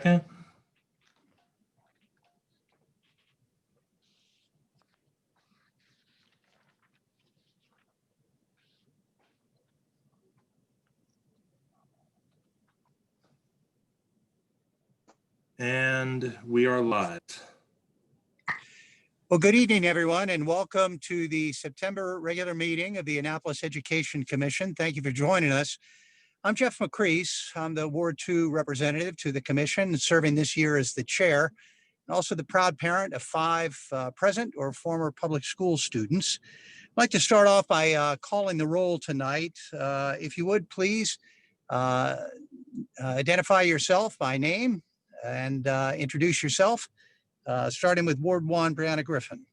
Okay. And we are live. Well, good evening, everyone, and welcome to the September regular meeting of the Annapolis Education Commission. Thank you for joining us. I'm Jeff McCrease. I'm the Ward 2 representative to the commission, serving this year as the chair, and also the proud parent of 5 present or former public school students. I'd like to start off by calling the roll tonight. If you would, please identify yourself by name and introduce yourself. Starting with Ward 1, Brianna Griffin.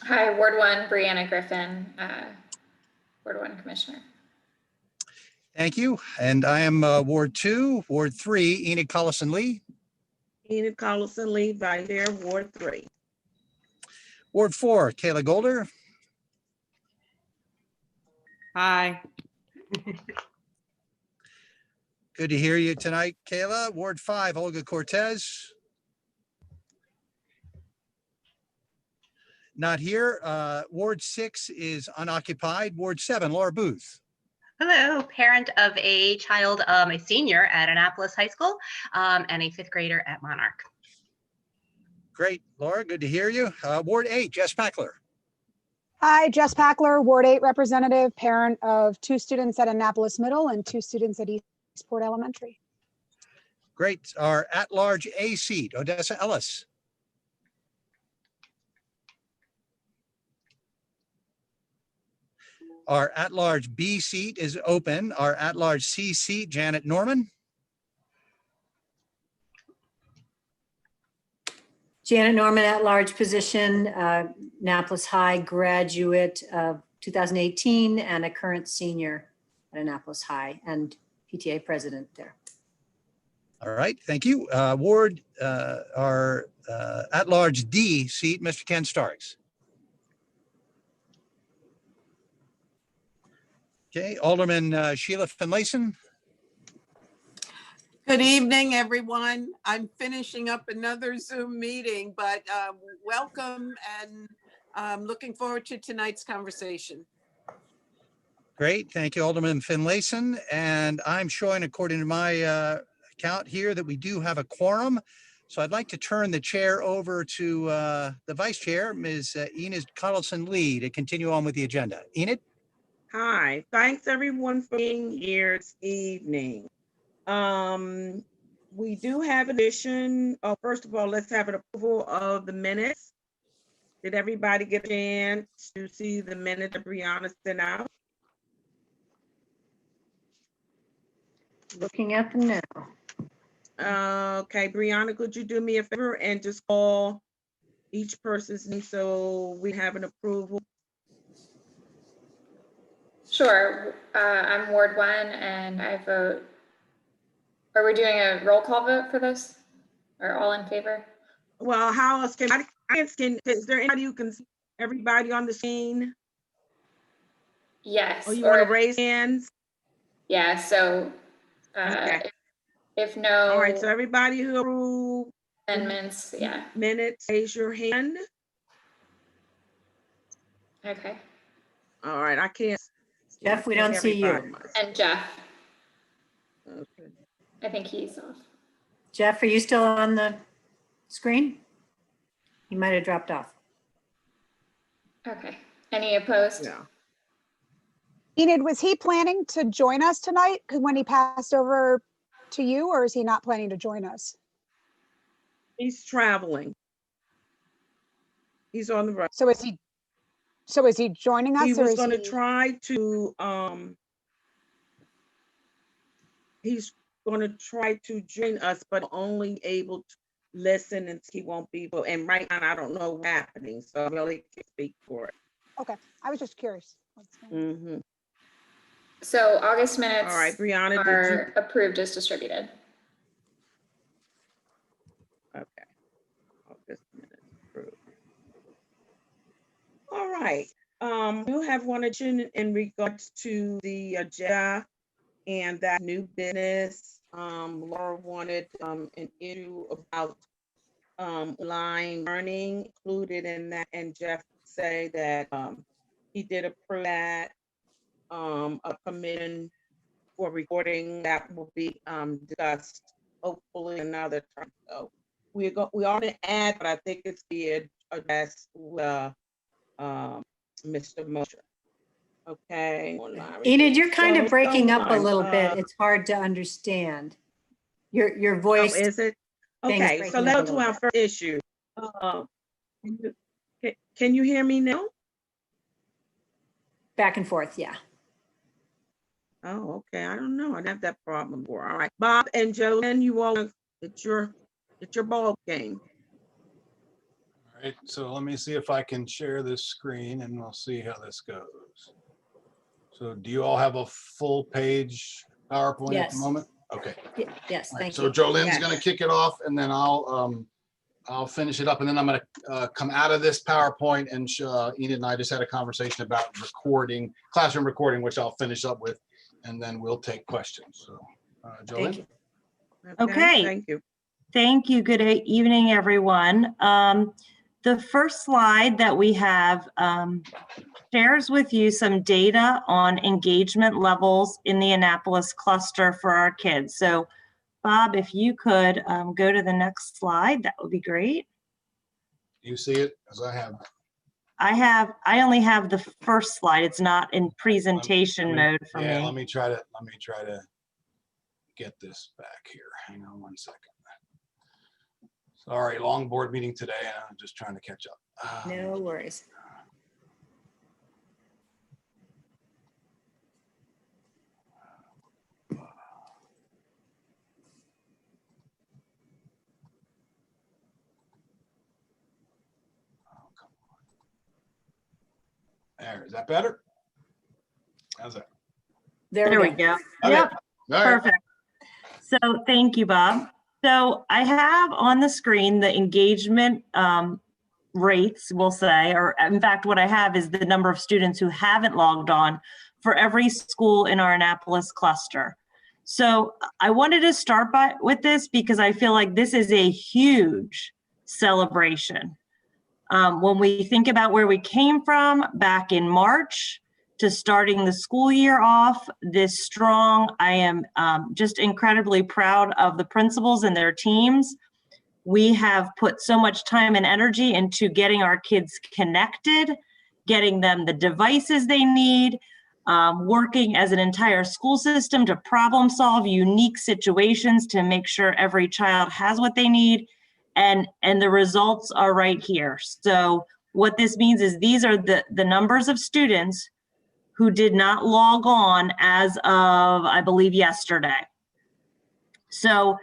Hi, Ward 1, Brianna Griffin, Ward 1 Commissioner. Thank you. And I am Ward 2, Ward 3, Enid Collison-Lee. Enid Collison-Lee, Vice Chair, Ward 3. Ward 4, Kayla Gardner. Hi. Good to hear you tonight, Kayla. Ward 5, Olga Cortez. Not here. Ward 6 is unoccupied. Ward 7, Laura Booth. Hello, parent of a child, a senior at Annapolis High School and a 5th grader at Monarch. Great, Laura, good to hear you. Ward 8, Jess Peckler. Hi, Jess Peckler, Ward 8 representative, parent of 2 students at Annapolis Middle and 2 students at Eastport Elementary. Great. Our at-large A seat, Odessa Ellis. Our at-large B seat is open. Our at-large C seat, Janet Norman. Janet Norman, at-large position, Annapolis High graduate of 2018 and a current senior at Annapolis High and PTA president there. All right, thank you. Ward, our at-large D seat, Mr. Ken Starks. Okay, Alderman Sheila Finlayson. Good evening, everyone. I'm finishing up another Zoom meeting, but welcome, and I'm looking forward to tonight's conversation. Great, thank you, Alderman Finlayson. And I'm showing, according to my account here, that we do have a quorum. So I'd like to turn the chair over to the vice chair, Ms. Enid Collison-Lee, to continue on with the agenda. Enid? Hi, thanks everyone for being here this evening. We do have addition. Oh, first of all, let's have an approval of the minutes. Did everybody get a chance to see the minute that Brianna sent out? Looking at them now. Okay, Brianna, could you do me a favor and just call each person's name so we have an approval? Sure, I'm Ward 1 and I vote. Are we doing a roll call vote for this? Or all in favor? Well, how else can is there anybody who can see everybody on the screen? Yes. Or you want to raise hands? Yeah, so Okay. if no All right, so everybody who approved amendments, yeah. minutes, raise your hand. Okay. All right, I can't. Jeff, we don't see you. And Jeff, Okay. I think he's off. Jeff, are you still on the screen? He might have dropped off. Okay. Any opposed? Yeah. Enid, was he planning to join us tonight when he passed over to you, or is he not planning to join us? He's traveling. He's on the road. So is he joining us? He or was is going to he- try to, he's going to try to join us, but only able to listen, and he won't be, and right now I don't know what's happening, so I really can't speak for it. Okay, I was just curious. Mm-hmm. So August minutes All right, Brianna, are approved as distributed. Okay. August minutes approved. All right. You have one addition in regards to the agenda and that new business Laura wanted an issue about line learning included in that, and Jeff say that he did approve that. A commission for recording that will be discussed hopefully another time. So we already add, but I think it's be addressed with Mr. Mosher. Okay. Enid, you're kind of So, breaking up a fine. little bit. It's hard to understand. Your Oh, voice. is it? thing is Okay, breaking so up a let's little to our bit. first issue. Can you hear me now? Back and forth, yeah. Oh, okay. I don't know. I have that problem before. All right, Bob and Jolene, you all, it's your ball game. All right, so let me see if I can share this screen and we'll see how this goes. So do you all have a full page PowerPoint at the Yes. moment? Okay. Yes, All right, thank so you. Jolene's Yes. gonna kick it off and then I'll finish it up and then I'm gonna come out of this PowerPoint and Enid and I just had a conversation about recording, classroom recording, which I'll finish up with, and then we'll take questions. So Thank Jolene? you. Okay. Thank you. Thank you. Good evening, everyone. The first slide that we have shares with you some data on engagement levels in the Annapolis cluster for our kids. So Bob, if you could go to the next slide, that would be great. You see it as I have? I only have the first slide. It's not in presentation mode for Yeah, me. let me try to get this back here. Hang on one second. Sorry, long board meeting today. I'm just trying to catch up. No worries. There, is that better? How's that? There we go. Okay. Yep. All right. Perfect. So thank you, Bob. So I have on the screen the engagement rates, we'll say, or in fact, what I have is the number of students who haven't logged on for every school in our Annapolis cluster. So I wanted to start with this because I feel like this is a huge celebration. When we think about where we came from back in March, to starting the school year off this strong. I am just incredibly proud of the principals and their teams. We have put so much time and energy into getting our kids connected, getting them the devices they need, working as an entire school system to problem solve unique situations to make sure every child has what they need. And the results are right here. So what this means is these are the numbers of students who did not log on as of, I believe, yesterday. So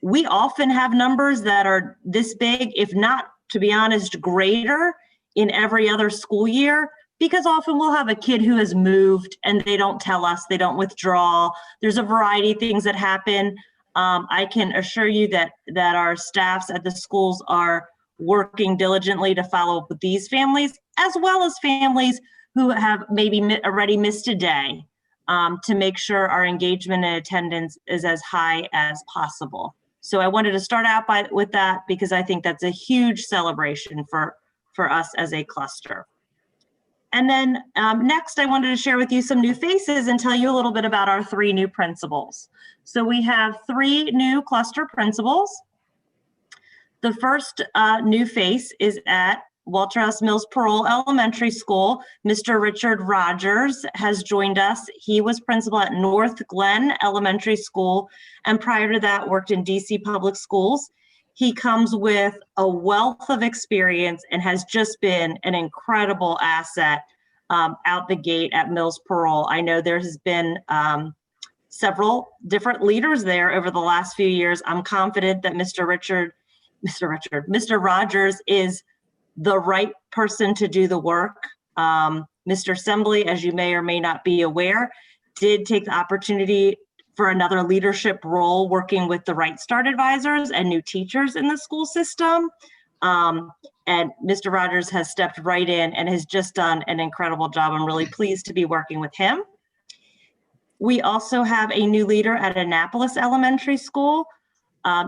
we often have numbers that are this big, if not, to be honest, greater in every other school year, because often we'll have a kid who has moved and they don't tell us, they don't withdraw. There's a variety of things that happen. I can assure you that our staffs at the schools are working diligently to follow up with these families, as well as families who have maybe already missed a day, to make sure our engagement and attendance is as high as possible. So I wanted to start out with that because I think that's a huge celebration for us as a cluster. And then next, I wanted to share with you some new faces and tell you a little bit about our 3 new principals. So we have 3 new cluster principals. The first new face is at Walter S. Mills Parole Elementary School. Mr. Richard Rogers has joined us. He was principal at North Glen Elementary School, and prior to that worked in DC Public Schools. He comes with a wealth of experience and has just been an incredible asset out the gate at Mills Parole. I know there has been several different leaders there over the last few years. I'm confident that Mr. Rogers is the right person to do the work. Mr. Assembly, as you may or may not be aware, did take the opportunity for another leadership role working with the Right Start advisors and new teachers in the school system. And Mr. Rogers has stepped right in and has just done an incredible job. I'm really pleased to be working with him. We also have a new leader at Annapolis Elementary School.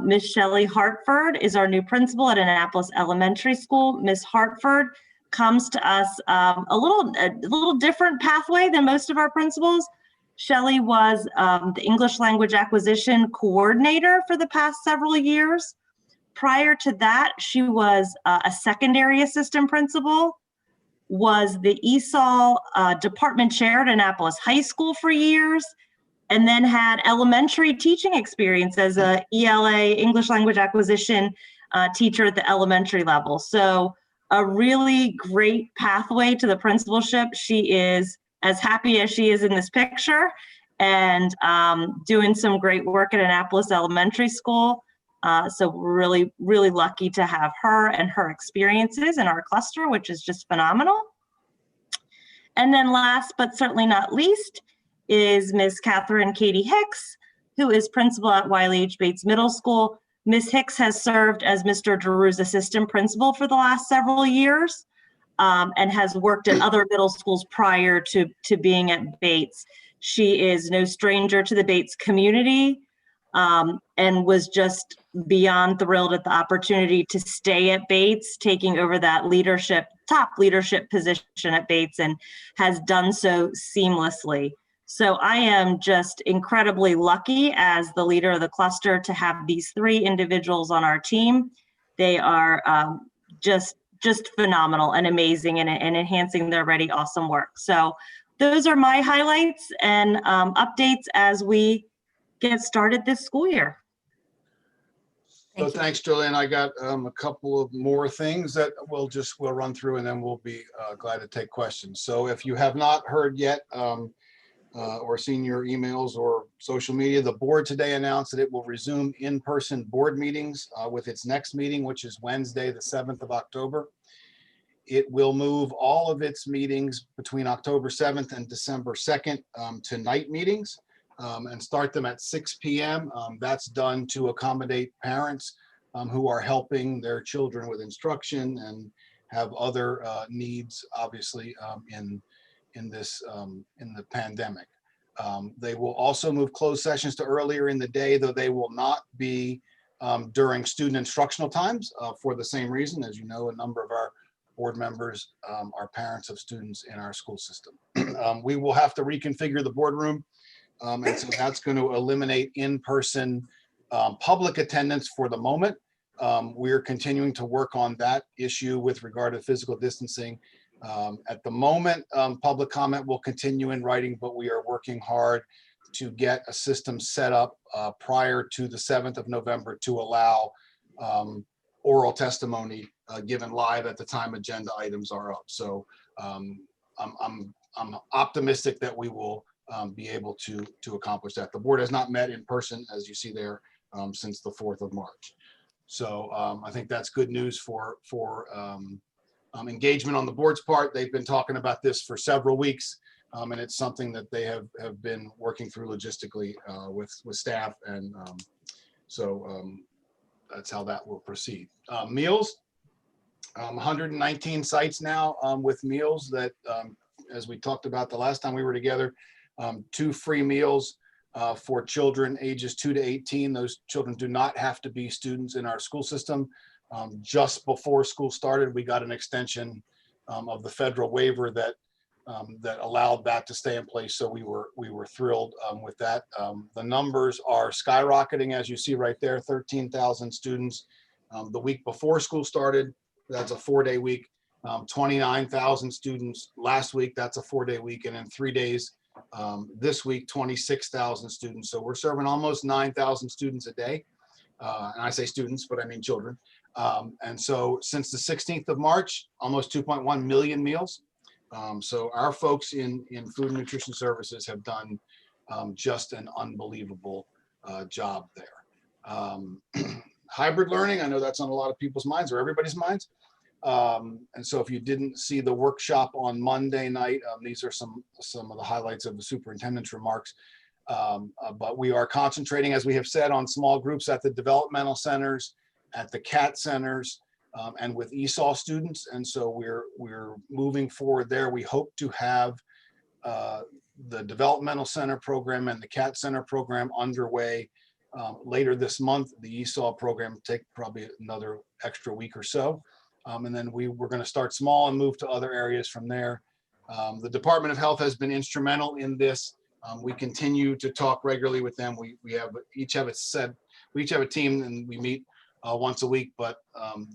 Ms. Shelley Hartford is our new principal at Annapolis Elementary School. Ms. Hartford comes to us a little different pathway than most of our principals. Shelley was the English language acquisition coordinator for the past several years. Prior to that, she was a secondary assistant principal, was the ESOL department chair at Annapolis High School for years, and then had elementary teaching experience as a ELA, English language acquisition teacher at the elementary level. So a really great pathway to the principalship. She is as happy as she is in this picture and doing some great work at Annapolis Elementary School. So we're really, really lucky to have her and her experiences in our cluster, which is just phenomenal. And then last, but certainly not least, is Ms. Catherine Katie Hicks, who is principal at Wiley H. Bates Middle School. Ms. Hicks has served as Mr. Drew's assistant principal for the last several years and has worked at other middle schools prior to being at Bates. She is no stranger to the Bates community and was just beyond thrilled at the opportunity to stay at Bates, taking over that top leadership position at Bates, and has done so seamlessly. So I am just incredibly lucky as the leader of the cluster to have these three individuals on our team. They are just phenomenal and amazing and enhancing their already awesome work. So those are my highlights and updates as we get started this school year. So thanks, Julian. I got a couple of more things that we'll run through, and then we'll be glad to take questions. So if you have not heard yet or seen your emails or social media, the board today announced that it will resume in-person board meetings with its next meeting, which is Wednesday, the 7th of October. It will move all of its meetings between October 7th and December 2nd to night meetings. And start them at 6 p.m. That's done to accommodate parents who are helping their children with instruction and have other needs, obviously, in the pandemic. They will also move closed sessions to earlier in the day, though they will not be during student instructional times for the same reason. As you know, a number of our board members are parents of students in our school system. We will have to reconfigure the boardroom. And so that's going to eliminate in-person public attendance for the moment. We're continuing to work on that issue with regard to physical distancing. At the moment, public comment will continue in writing, but we are working hard to get a system set up prior to the 7th of November to allow oral testimony given live at the time agenda items are up. So I'm optimistic that we will be able to accomplish that. The board has not met in person, as you see there, since the 4th of March. So I think that's good news for engagement on the board's part. They've been talking about this for several weeks, and it's something that they have been working through logistically with staff, and so that's how that will proceed. Meals, 119 sites now with meals that, as we talked about the last time we were together, 2 free meals for children ages 2 to 18. Those children do not have to be students in our school system. Just before school started, we got an extension of the federal waiver that allowed that to stay in place. So we were thrilled with that. The numbers are skyrocketing, as you see right there, 13,000 students. The week before school started, that's a 4-day week. 29,000 students last week, that's a 4-day week. And in 3 days, this week, 26,000 students. So we're serving almost 9,000 students a day. And I say students, but I mean children. And so since the 16th of March, almost 2.1 million meals. So our folks in food and nutrition services have done just an unbelievable job there. Hybrid learning, I know that's on a lot of people's minds or everybody's minds. And so if you didn't see the workshop on Monday night, these are some of the highlights of the superintendent's remarks. But we are concentrating, as we have said, on small groups at the developmental centers, at the CAT centers, and with ESOL students. And so we're moving forward there. We hope to have the developmental center program and the CAT center program underway later this month. The ESOL program will take probably another extra week or so. And then we're going to start small and move to other areas from there. The Department of Health has been instrumental in this. We continue to talk regularly with them. We each have a team and we meet once a week, but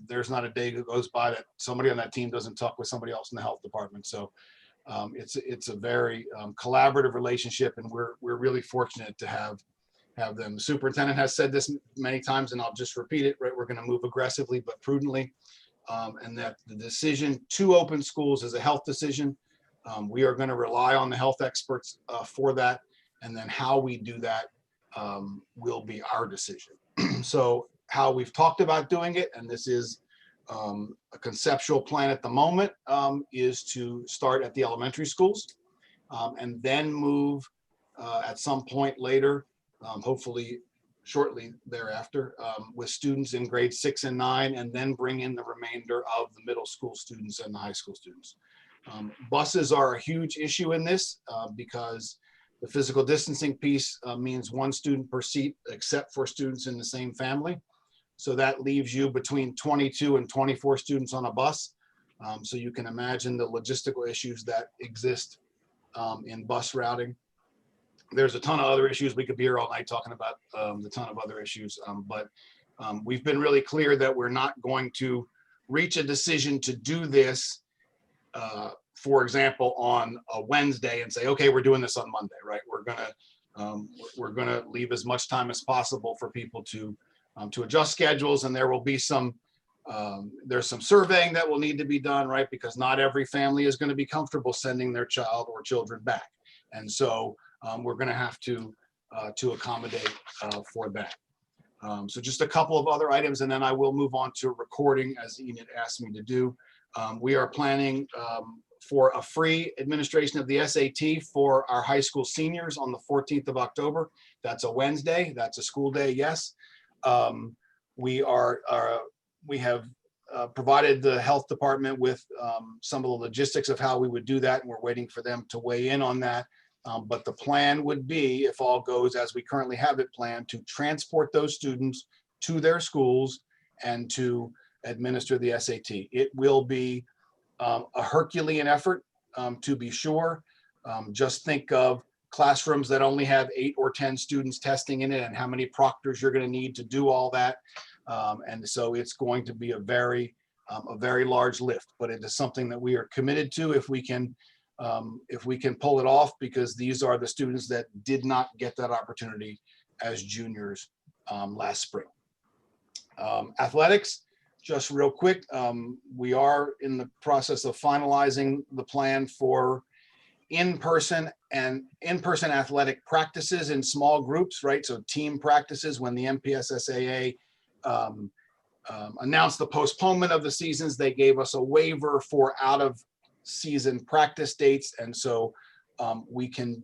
there's not a day that goes by that somebody on that team doesn't talk with somebody else in the health department. So it's a very collaborative relationship, and we're really fortunate to have them. The superintendent has said this many times, and I'll just repeat it, right? We're going to move aggressively but prudently, and that the decision to open schools is a health decision. We are going to rely on the health experts for that, and then how we do that will be our decision. So how we've talked about doing it, and this is a conceptual plan at the moment, is to start at the elementary schools and then move at some point later, hopefully shortly thereafter, with students in grades 6 and 9, and then bring in the remainder of the middle school students and the high school students. Buses are a huge issue in this because the physical distancing piece means 1 student per seat, except for students in the same family. So that leaves you between 22 and 24 students on a bus. So you can imagine the logistical issues that exist in bus routing. There's a ton of other issues. We could be here all night talking about the ton of other issues, but we've been really clear that we're not going to reach a decision to do this, for example, on a Wednesday and say, okay, we're doing this on Monday, right? We're gonna leave as much time as possible for people to adjust schedules, and there will be there's some surveying that will need to be done, right? Because not every family is going to be comfortable sending their child or children back, and so we're going to have to accommodate for that. So just a couple of other items, and then I will move on to recording, as Enid asked me to do. We are planning for a free administration of the SAT for our high school seniors on the 14th of October. That's a Wednesday. That's a school day, yes. We have provided the health department with some of the logistics of how we would do that, and we're waiting for them to weigh in on that. But the plan would be, if all goes as we currently have it planned, to transport those students to their schools and to administer the SAT. It will be a Herculean effort, to be sure. Just think of classrooms that only have 8 or 10 students testing in it, and how many proctors you're going to need to do all that. And so it's going to be a very large lift, but it is something that we are committed to if we can pull it off, because these are the students that did not get that opportunity as juniors last spring. Athletics, just real quick, we are in the process of finalizing the plan for in-person athletic practices in small groups, right? So team practices. When the MPSSAA announced the postponement of the seasons, they gave us a waiver for out of season practice dates, and so we can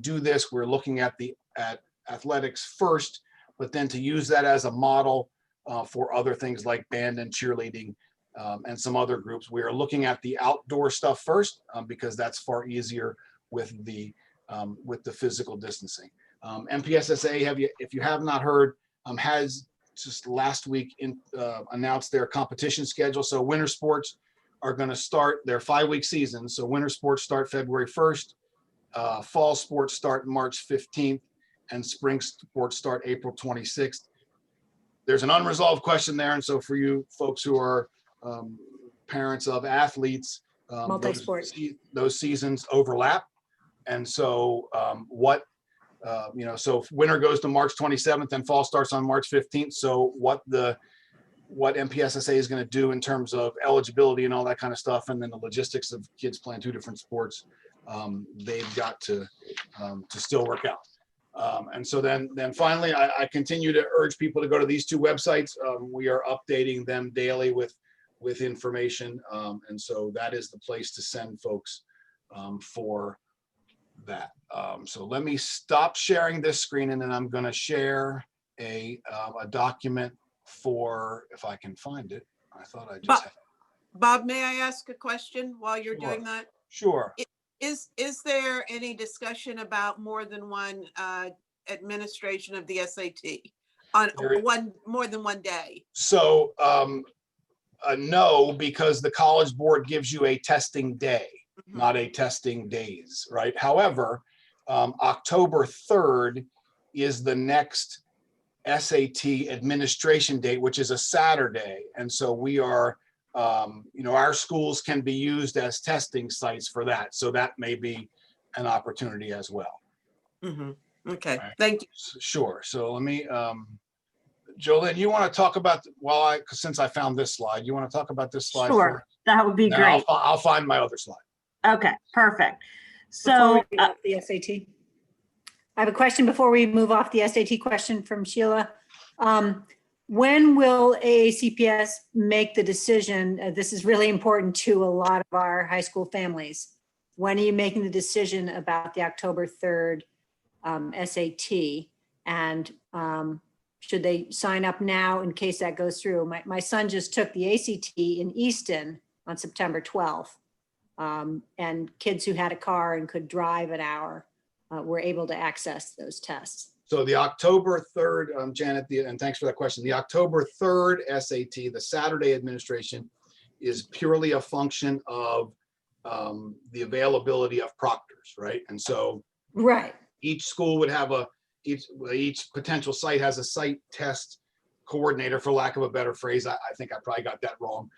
do this. We're looking at athletics first, but then to use that as a model for other things like band and cheerleading and some other groups. We are looking at the outdoor stuff first because that's far easier with the physical distancing. MPSSA, if you have not heard, has just last week announced their competition schedule. So winter sports are going to start their 5-week season. So winter sports start February 1st, fall sports start March 15th, and spring sports start April 26th. There's an unresolved question there. And so for you folks who are parents of athletes, Multi-sport. those seasons overlap. And so so if winter goes to March 27th and fall starts on March 15th. So what MPSSA is going to do in terms of eligibility and all that kind of stuff, and then the logistics of kids playing 2 different sports, they've got to still work out. And so then finally, I continue to urge people to go to these 2 websites. We are updating them daily with information, and so that is the place to send folks for that. So let me stop sharing this screen, and then I'm going to share a document for, if I can find it. I thought I just had. Bob, may I ask a question while you're doing that? Sure. Is there any discussion about more than one administration of the SAT on more than one day? So no, because the College Board gives you a testing day, not a testing days, right? However, October 3rd is the next SAT administration date, which is a Saturday. And so we are, our schools can be used as testing sites for that. So that may be an opportunity as well. Okay, Right. thank you. Sure. So let me, Jolene, you want to talk about, since I found this slide, you want to talk about this slide? Sure, that would be Then great. I'll find my other slide. Okay, perfect. Before So, we get off the SAT. I have a question before we move off the SAT question from Sheila. When will AACPS make the decision? This is really important to a lot of our high school families. When are you making the decision about the October 3rd SAT? And should they sign up now in case that goes through? My son just took the ACT in Easton on September 12th. And kids who had a car and could drive an hour were able to access those tests. So the October 3rd, Janet, and thanks for that question. The October 3rd SAT, the Saturday administration, is purely a function of the availability of proctors, right? And so Right. each school would have each potential site has a site test coordinator, for lack of a better phrase. I think I probably got that wrong.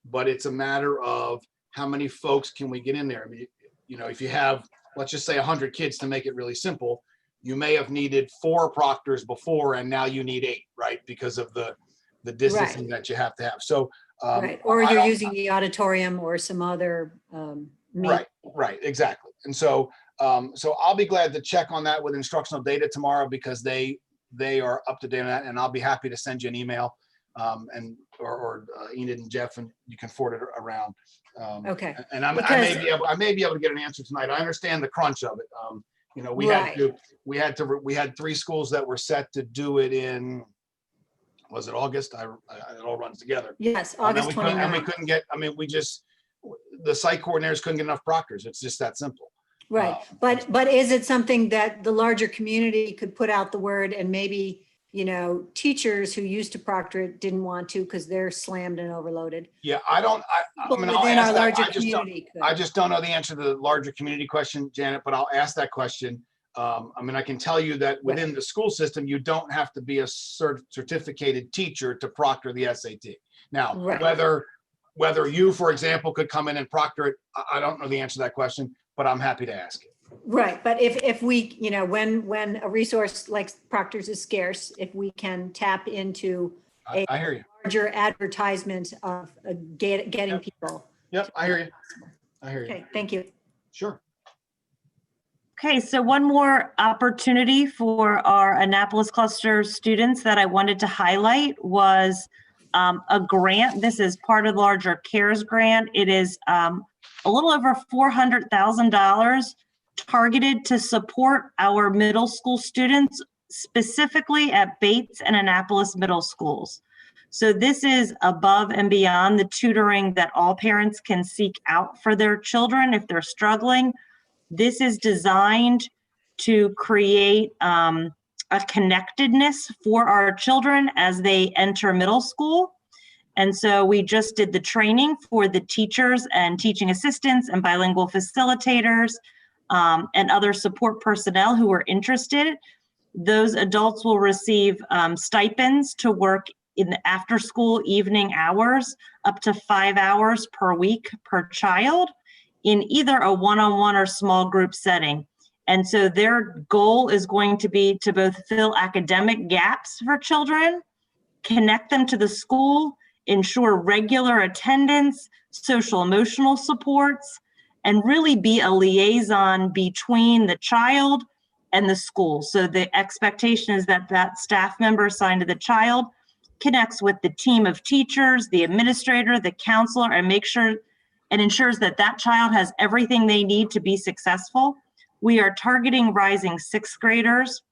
But it's a matter of how many folks can we get in there? I mean, if you have, let's just say 100 kids to make it really simple, you may have needed 4 proctors before and now you need 8, right? Because of the distancing that you have to have. So, Right. Or you're using the auditorium or some other Right, exactly. And so I'll be glad to check on that with instructional data tomorrow, because they are up to date on that, and I'll be happy to send you an email or Enid and Jeff, and you can forward it around. Okay. And I may be able to get an answer tonight. I understand the crunch of it. We had 3 schools that were set to do it in, was it August? It all runs together. Yes, August 29th. And we couldn't get, the site coordinators couldn't get enough proctors. It's just that simple. Right. But is it something that the larger community could put out the word, and maybe, teachers who used to proctor it didn't want to because they're slammed and overloaded? Yeah, I'll Within ask our that. larger community could. I just don't know the answer to the larger community question, Janet, but I'll ask that question. I can tell you that within the school system, you don't have to be a certificated teacher to proctor the SAT. Now, whether you, for example, could come in and proctor it, I don't know the answer to that question, but I'm happy to ask it. Right, but if we, when a resource like proctors is scarce, if we can tap into I hear you. larger advertisement of getting people. Yep, I hear you. I hear you. Okay, thank you. Sure. okay, so one more opportunity for our Annapolis cluster students that I wanted to highlight was a grant. This is part of the larger CARES grant. It is a little over $400,000 targeted to support our middle school students, specifically at Bates and Annapolis middle schools. So this is above and beyond the tutoring that all parents can seek out for their children if they're struggling. This is designed to create a connectedness for our children as they enter middle school. And so we just did the training for the teachers and teaching assistants and bilingual facilitators and other support personnel who are interested. Those adults will receive stipends to work in the after school evening hours, up to 5 hours per week per child in either a one-on-one or small group setting. And so their goal is going to be to both fill academic gaps for children, connect them to the school, ensure regular attendance, social emotional supports, and really be a liaison between the child and the school. So the expectation is that that staff member assigned to the child connects with the team of teachers, the administrator, the counselor, and ensures that that child has everything they need to be successful. We are targeting rising 6th graders.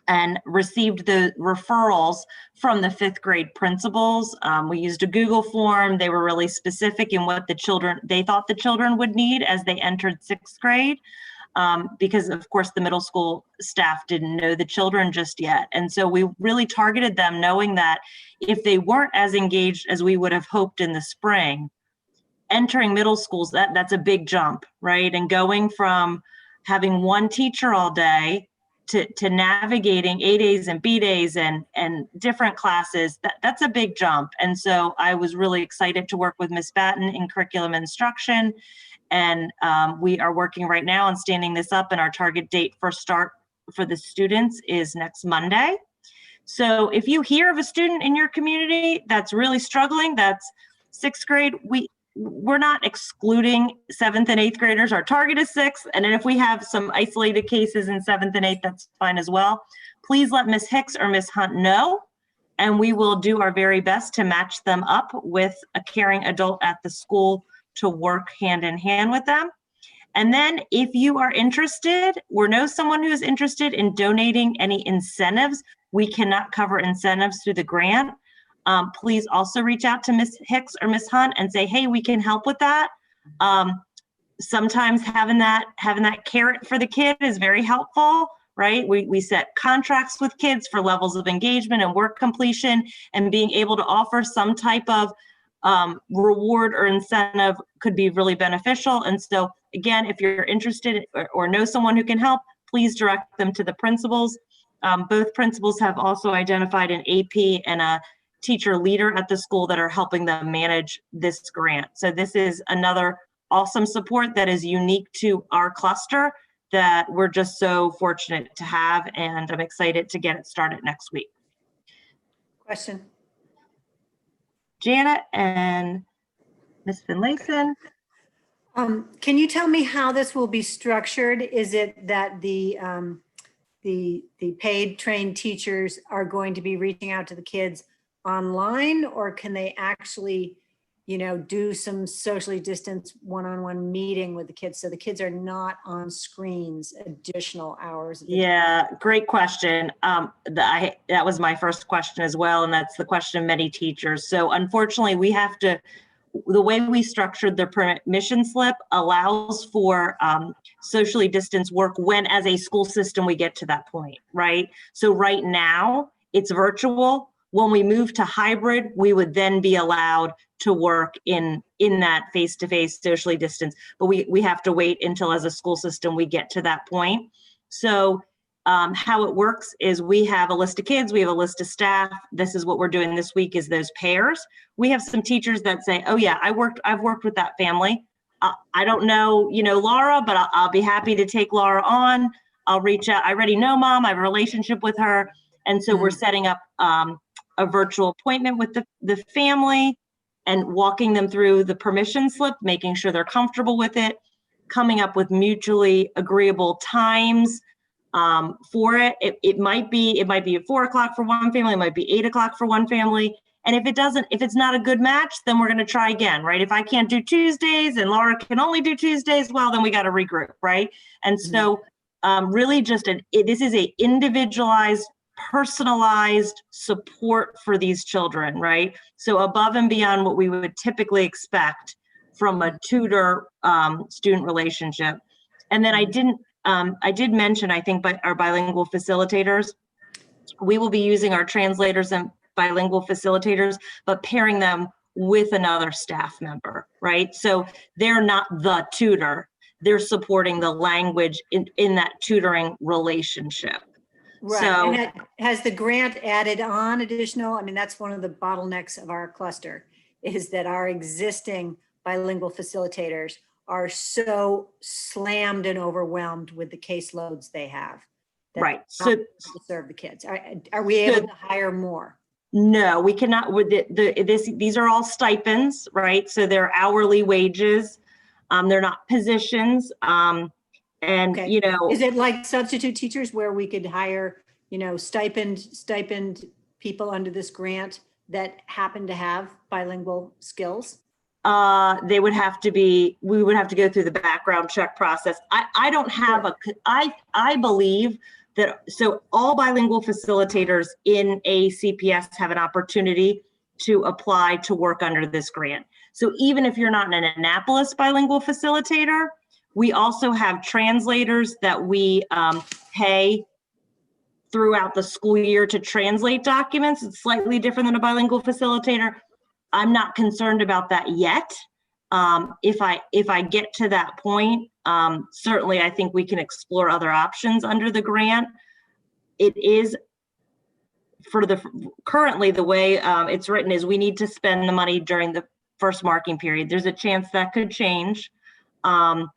and received the referrals from the 5th grade principals. We used a Google form. They were really specific in what they thought the children would need as they entered 6th grade. Because of course the middle school staff didn't know the children just yet. And so we really targeted them, knowing that if they weren't as engaged as we would have hoped in the spring, entering middle schools, that's a big jump, right? And going from having one teacher all day to navigating A days and B days and different classes, that's a big jump. And so I was really excited to work with Ms. Batten in curriculum instruction. And we are working right now on standing this up, and our target date for start for the students is next Monday. So if you hear of a student in your community that's really struggling, that's 6th grade, we're not excluding 7th and 8th graders. Our target is 6th. And then if we have some isolated cases in 7th and 8th, that's fine as well. Please let Ms. Hicks or Ms. Hunt know, and we will do our very best to match them up with a caring adult at the school to work hand in hand with them. And then if you are interested or know someone who is interested in donating any incentives, we cannot cover incentives through the grant. Please also reach out to Ms. Hicks or Ms. Hunt and say, hey, we can help with that. Sometimes having that carrot for the kid is very helpful, right? We set contracts with kids for levels of engagement and work completion, and being able to offer some type of reward or incentive could be really beneficial. And so again, if you're interested or know someone who can help, please direct them to the principals. Both principals have also identified an AP and a teacher leader at the school that are helping them manage this grant. So this is another awesome support that is unique to our cluster that we're just so fortunate to have, and I'm excited to get it started next week. Question. Janet and Ms. Finlayson. Can you tell me how this will be structured? Is it that the paid trained teachers are going to be reaching out to the kids online, or can they actually, do some socially distanced one-on-one meeting with the kids so the kids are not on screens additional hours? Yeah, great question. That was my first question as well, and that's the question of many teachers. So unfortunately, the way we structured the permission slip allows for socially distanced work when, as a school system, we get to that point, right? So right now, it's virtual. When we move to hybrid, we would then be allowed to work in that face-to-face socially distanced, but we have to wait until, as a school system, we get to that point. So how it works is we have a list of kids, we have a list of staff. This is what we're doing this week, is those pairs. We have some teachers that say, oh yeah, I've worked with that family. I don't know, Laura, but I'll be happy to take Laura on. I'll reach out. I already know mom, I have a relationship with her. And so we're setting up a virtual appointment with the family and walking them through the permission slip, making sure they're comfortable with it, coming up with mutually agreeable times for it. It might be at 4 o'clock for one family, it might be 8 o'clock for one family. And if it's not a good match, then we're going to try again, right? If I can't do Tuesdays and Laura can only do Tuesdays, well, then we got to regroup, right? And so really just this is a individualized, personalized support for these children, right? So above and beyond what we would typically expect from a tutor student relationship. And then I did mention, I think, our bilingual facilitators. We will be using our translators and bilingual facilitators, but pairing them with another staff member, right? So they're not the tutor, they're supporting the language in that tutoring relationship. Right. So, and has the grant added on additional? I mean, that's one of the bottlenecks of our cluster, is that our existing bilingual facilitators are so slammed and overwhelmed with the caseloads they have. Right. So to serve the kids. Are we able to hire more? No, we cannot. With these are all stipends, right? So they're hourly wages. They're not positions. And Okay. Is it like substitute teachers where we could hire, stipend people under this grant that happen to have bilingual skills? We would have to go through the background check process. I don't have I believe so all bilingual facilitators in a CPS have an opportunity to apply to work under this grant. So even if you're not an Annapolis bilingual facilitator, we also have translators that we pay throughout the school year to translate documents. It's slightly different than a bilingual facilitator. I'm not concerned about that yet. If I get to that point, certainly I think we can explore other options under the grant. It is currently the way it's written is we need to spend the money during the first marking period. There's a chance that could change. And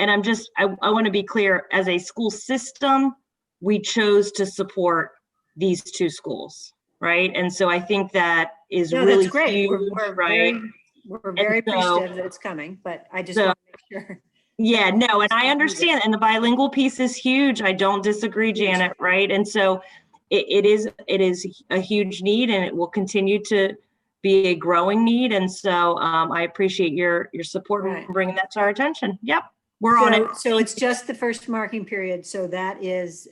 I want to be clear, as a school system, we chose to support these two schools, right? And so I think that is really that's great. huge, right? We're very appreciative that it's coming, but I just want to make sure. Yeah, no, and I understand, and the bilingual piece is huge. I don't disagree, Janet, right? And so it is a huge need, and it will continue to be a growing need. And so I appreciate your support in bringing that to our attention. Yep, we're on it. So it's just the first marking period. So that is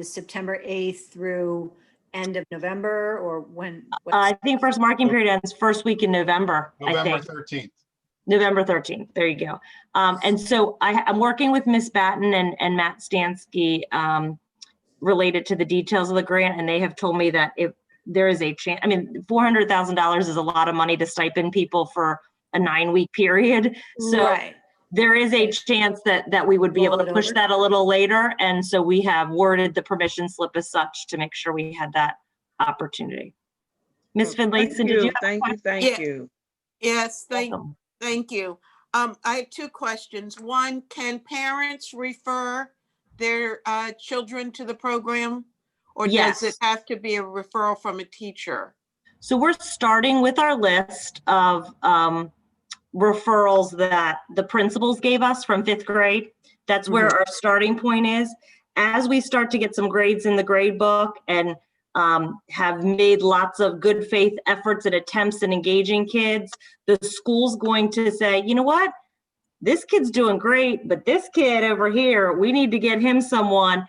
September 8th through end of November, or when? I think first marking period ends first week in November. November I think. 13th. November 13th. There you go. And so I'm working with Ms. Batten and Matt Stansky related to the details of the grant, and they have told me that if there is a chance, I mean, $400,000 is a lot of money to stipend people for a 9-week period. So there is a chance that we would be able to push that a little later. And so we have worded the permission slip as such to make sure we had that opportunity. Ms. Finlayson, did you have a question? Thank you. Yes, Welcome. thank you. I have two questions. One, can parents refer their children to the program? Or Yes. does it have to be a referral from a teacher? So we're starting with our list of referrals that the principals gave us from 5th grade. That's where our starting point is. As we start to get some grades in the grade book and have made lots of good faith efforts and attempts in engaging kids, the school's going to say, you know what, this kid's doing great, but this kid over here, we need to get him someone.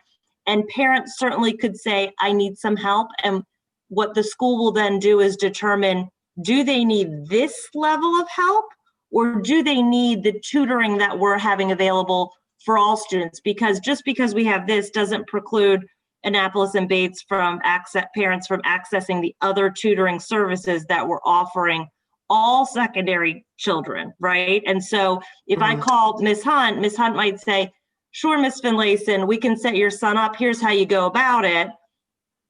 And parents certainly could say, I need some help. And what the school will then do is determine, do they need this level of help, or do they need the tutoring that we're having available for all students? Because just because we have this doesn't preclude Annapolis and Bates parents from accessing the other tutoring services that we're offering all secondary children, right? And so if I called Ms. Hunt might say, sure, Ms. Finlayson, we can set your son up. Here's how you go about it.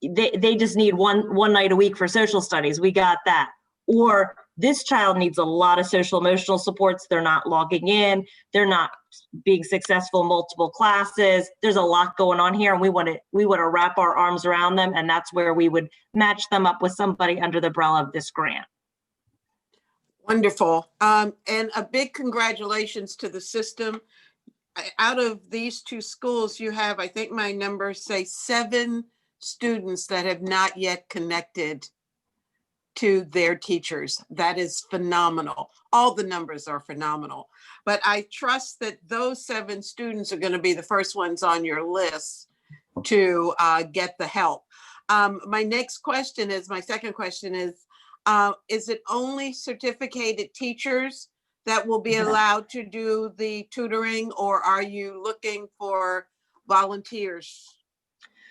They just need one night a week for social studies. We got that. Or this child needs a lot of social emotional supports. They're not logging in. They're not being successful in multiple classes. There's a lot going on here, and we want to wrap our arms around them. And that's where we would match them up with somebody under the umbrella of this grant. Wonderful. And a big congratulations to the system. Out of these two schools, you have, I think my numbers say 7 students that have not yet connected to their teachers. That is phenomenal. All the numbers are phenomenal. But I trust that those 7 students are going to be the first ones on your list to get the help. My second question is it only certificated teachers that will be allowed to do the tutoring, or are you looking for volunteers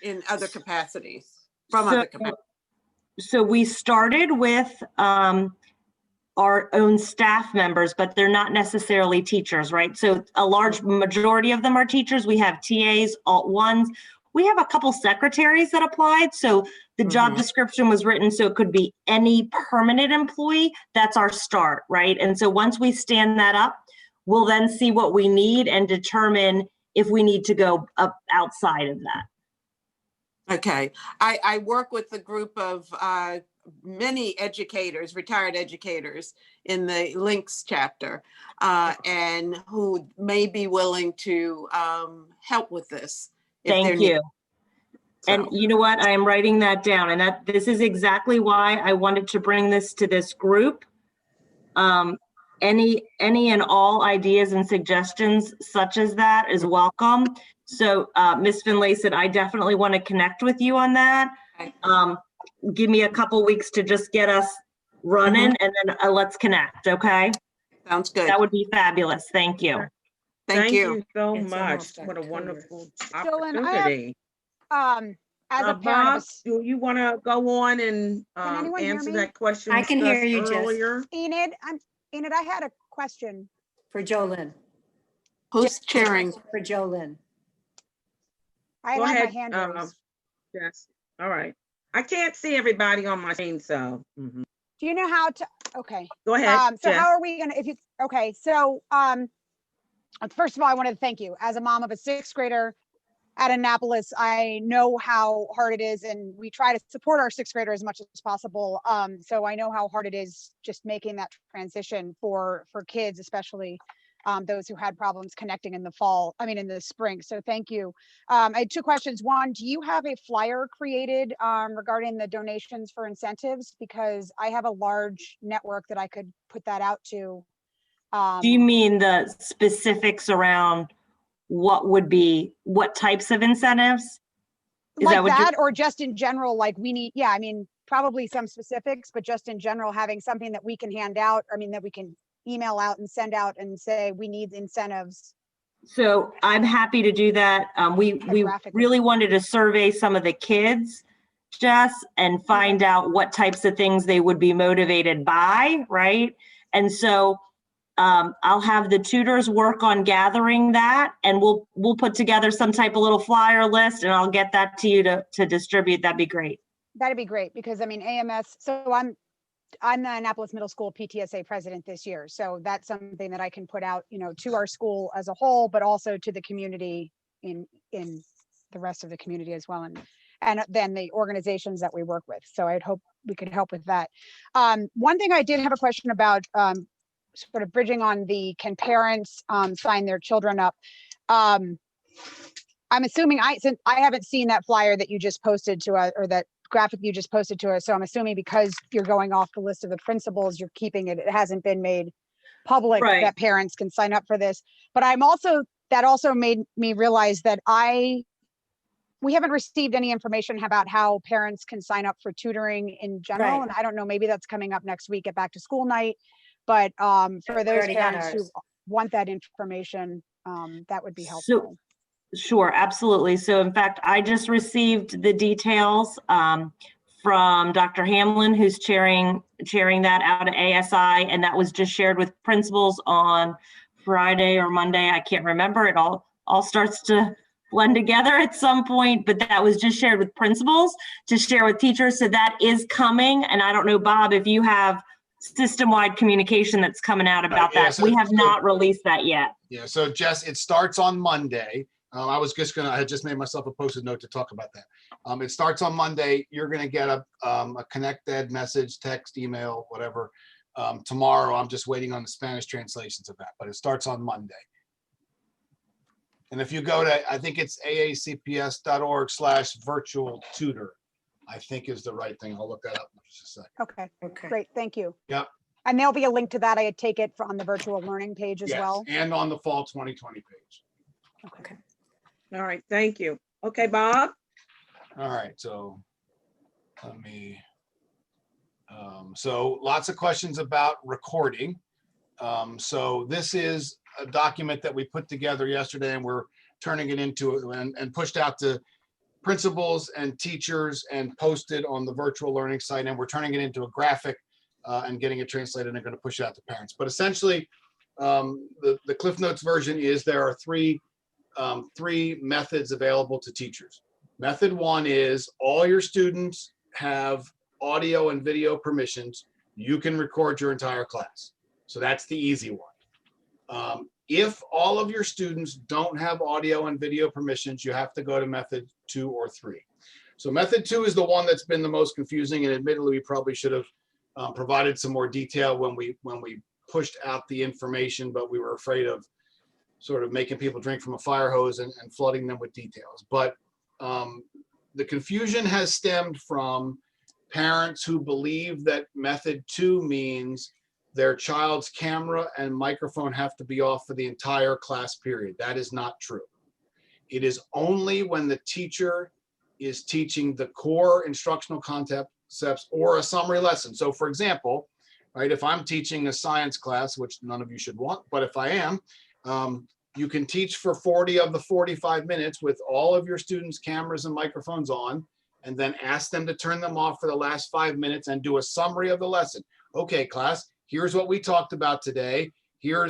in other capacities, other capacities? So we started with our own staff members, but they're not necessarily teachers, right? So a large majority of them are teachers. We have TAs, Alt-1s. We have a couple secretaries that applied. So the job description was written so it could be any permanent employee. That's our start, right? And so once we stand that up, we'll then see what we need and determine if we need to go up outside of that. Okay. I work with a group of many educators, retired educators in the Links chapter, and who may be willing to help with this. Thank you. And you know what? I am writing that down, and this is exactly why I wanted to bring this to this group. Any and all ideas and suggestions such as that is welcome. So Ms. Finlayson, I definitely want to connect with you on that. Okay. Give me a couple weeks to just get us running, and then let's connect, okay? Sounds good. That would be fabulous. Thank you. Thank you. so It's much. almost What a October. wonderful Jolyn, I have- opportunity. As a parent of Bob, a do you want to go on and anyone hear answer me? that question? I can hear discussed you, Jess. earlier? Enid, I had a question. For Jolyn. Who's chairing? For Jolyn. I Go had ahead. my hand raised. Yes. All right. I can't see everybody on my screen, so Do you know how to, okay. go ahead. So Jess. how are we gonna, okay, so, first of all, I wanted to thank you. As a mom of a sixth grader at Annapolis, I know how hard it is, and we try to support our sixth grader as much as possible. So I know how hard it is just making that transition for kids, especially those who had problems connecting in the spring. So thank you. I had two questions. One, do you have a flyer created regarding the donations for incentives? Because I have a large network that I could put that out to. Do you mean the specifics around what types of incentives? Is Like that what that, or just in general, like we need, yeah, I mean, probably some specifics, but just in general, having something that we can hand out, that we can email out and send out and say, we need incentives. So I'm happy to do that. We graphic. really wanted to survey some of the kids, Jess, and find out what types of things they would be motivated by, right? And so I'll have the tutors work on gathering that, and we'll put together some type of little flyer list, and I'll get that to you to distribute. That'd be great. That'd be great, because I mean, AMS, so I'm the Annapolis Middle School PTSA president this year. So that's something that I can put out, to our school as a whole, but also to the community in the rest of the community as well. And then the organizations that we work with. So I'd hope we could help with that. One thing I did have a question about, sort of bridging on can parents sign their children up? I'm assuming since I haven't seen that flyer that you just posted to us, or that graphic you just posted to us. So I'm assuming because you're going off the list of the principals, you're keeping it. It hasn't been made public Right. that parents can sign up for this. But that also made me realize that we haven't received any information about how parents can sign up for tutoring in general. Right. And I don't know, maybe that's coming up next week at back to school night. But for those already had parents who ours. want that information, that would be helpful. Sure, absolutely. So in fact, I just received the details from Dr. Hamlin, who's chairing that out at ASI, and that was just shared with principals on Friday or Monday. I can't remember. It all starts to blend together at some point, but that was just shared with principals to share with teachers. So that is coming. And I don't know, Bob, if you have system-wide communication that's coming out about Yeah, that. so- We have not released that yet. Yeah, so Jess, it starts on Monday. I had just made myself a Post-it note to talk about that. It starts on Monday. You're gonna get a ConnectEd message, text, email, whatever. Tomorrow, I'm just waiting on the Spanish translations of that, but it starts on Monday. And if you go to, I think it's aacps.org/virtual tutor, I think is the right thing. I'll look that up in just a second. Okay, great, thank you. Yep. And there'll be a link to that. I take it on the virtual learning page as Yes, well. and on the fall 2020 page. Okay. All right. Thank you. Okay, Bob. All right, so let me, so lots of questions about recording. So this is a document that we put together yesterday, and we're turning it into and pushed out to principals and teachers and posted on the virtual learning site. And we're turning it into a graphic and getting it translated and going to push it out to parents. But essentially, the Cliff Notes version is there are three methods available to teachers. Method one is all your students have audio and video permissions. You can record your entire class. So that's the easy one. If all of your students don't have audio and video permissions, you have to go to method 2 or 3. So method 2 is the one that's been the most confusing, and admittedly, we probably should have provided some more detail when we pushed out the information, but we were afraid of sort of making people drink from a fire hose and flooding them with details. But the confusion has stemmed from parents who believe that method 2 means their child's camera and microphone have to be off for the entire class period. That is not true. It is only when the teacher is teaching the core instructional concepts or a summary lesson. So for example, right, if I'm teaching a science class, which none of you should want, but if I am, you can teach for 40 of the 45 minutes with all of your students' cameras and microphones on, and then ask them to turn them off for the last 5 minutes and do a summary of the lesson. Okay, class, here's what we talked about today. Here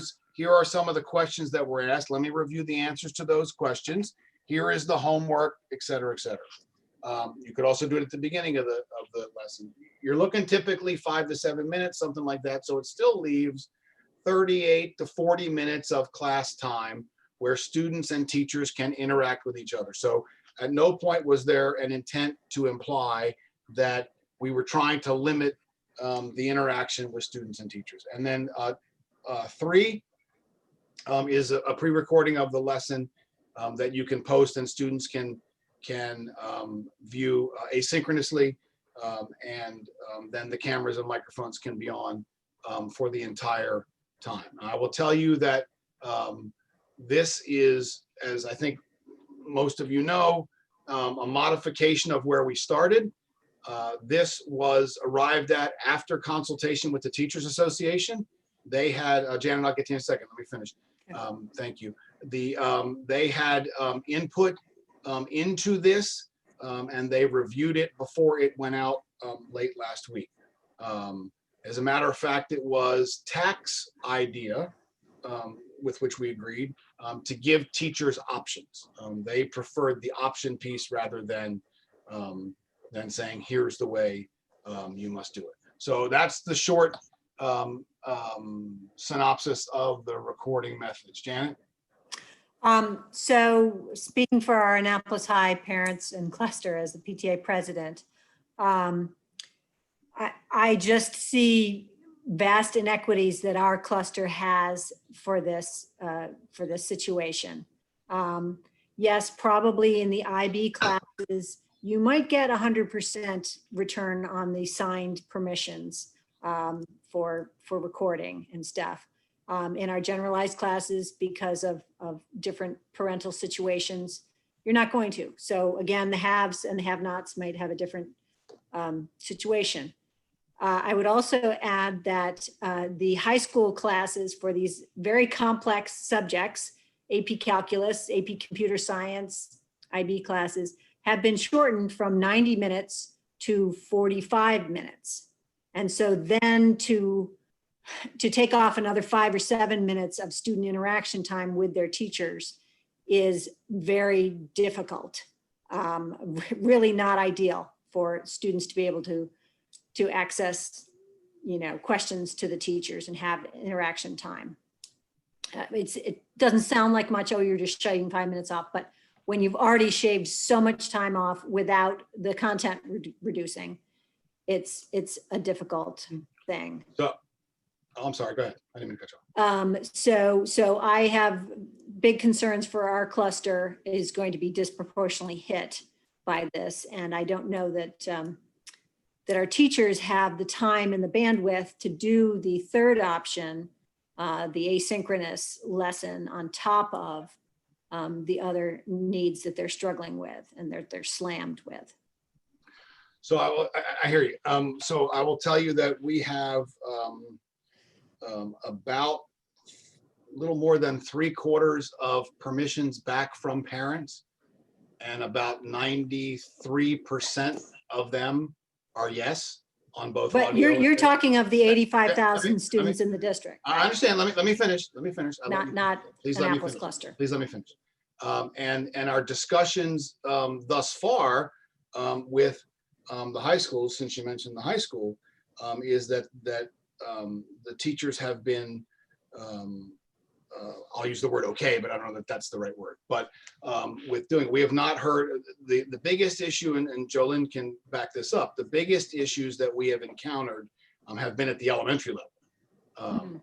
are some of the questions that were asked. Let me review the answers to those questions. Here is the homework, et cetera, et cetera. You could also do it at the beginning of the lesson. You're looking typically 5 to 7 minutes, something like that. So it still leaves 38 to 40 minutes of class time where students and teachers can interact with each other. So at no point was there an intent to imply that we were trying to limit the interaction with students and teachers. And then 3 is a pre-recording of the lesson that you can post and students can view asynchronously, and then the cameras and microphones can be on for the entire time. I will tell you that this is, as I think most of you know, a modification of where we started. This was arrived at after consultation with the Teachers Association. They had, Janet, I'll get to you in a second, let me finish. Thank you. They had input into this, and they reviewed it before it went out late last week. As a matter of fact, it was TAC's idea, with which we agreed, to give teachers options. They preferred the option piece rather than saying, here's the way you must do it. So that's the short synopsis of the recording methods. Janet? So speaking for our Annapolis High parents and cluster as the PTA president, I just see vast inequities that our cluster has for this situation. Yes, probably in the IB classes, you might get 100% return on the signed permissions for recording and stuff. In our generalized classes, because of different parental situations, you're not going to. So again, the haves and the have-nots might have a different situation. I would also add that the high school classes for these very complex subjects, AP Calculus, AP Computer Science, IB classes, have been shortened from 90 minutes to 45 minutes. And so then to take off another 5 or 7 minutes of student interaction time with their teachers is very difficult, really not ideal for students to be able to access, questions to the teachers and have interaction time. It doesn't sound like much, oh, you're just shaving 5 minutes off, but when you've already shaved so much time off without the content reducing, it's a difficult thing. So, I'm sorry, go ahead. I didn't mean to cut you off. So I have big concerns for our cluster is going to be disproportionately hit by this. And I don't know that our teachers have the time and the bandwidth to do the third option, the asynchronous lesson on top of the other needs that they're struggling with and they're slammed with. So I hear you. So I will tell you that we have about a little more than 3/4 of permissions back from parents, and about 93% of them are yes on both. But you're talking of the 85,000 students in the district. I understand. Let me finish. Not Please let me Annapolis finish. cluster. Please let me finish. And our discussions thus far with the high schools, since you mentioned the high school, is that the teachers have been, I'll use the word okay, but I don't know that that's the right word. But we have not heard the biggest issue, and Jolene can back this up. The biggest issues that we have encountered have been at the elementary level,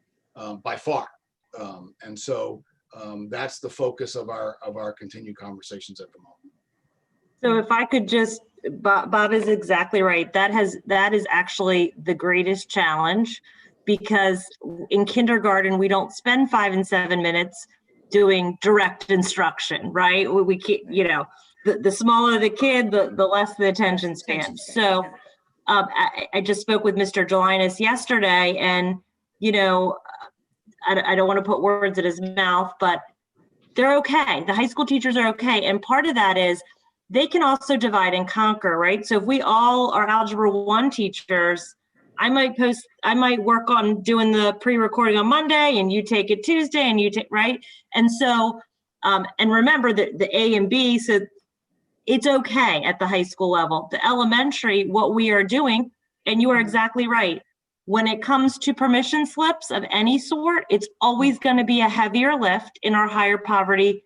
by far, and so that's the focus of our continued conversations at the moment. So if I could just, Bob is exactly right. That is actually the greatest challenge. because in kindergarten, we don't spend 5 and 7 minutes doing direct instruction, right? We can't, the smaller the kid, the less the attention span. So I just spoke with Mr. Gelinas yesterday, and, I don't want to put words in his mouth, but they're okay. The high school teachers are okay. And part of that is they can also divide and conquer, right? So if we all are Algebra 1 teachers, I might work on doing the pre-recording on Monday and you take it Tuesday and you take, right? And so, and remember that the A and B, so it's okay at the high school level. The elementary, what we are doing, and you are exactly right. When it comes to permission slips of any sort, it's always going to be a heavier lift in our higher poverty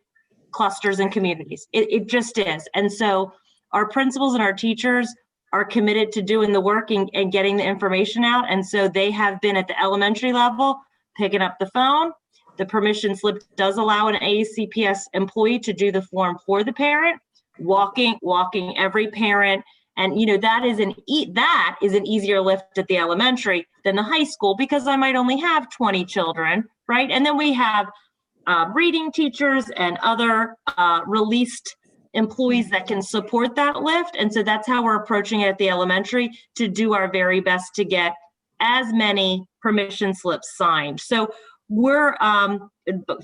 clusters and communities. It just is. And so our principals and our teachers are committed to doing the work and getting the information out. And so they have been at the elementary level, picking up the phone. The permission slip does allow an ACPS employee to do the form for the parent, walking every parent. And that is an easier lift at the elementary than the high school, because I might only have 20 children, right? And then we have reading teachers and other released employees that can support that lift. And so that's how we're approaching it at the elementary, to do our very best to get as many permission slips signed. So we're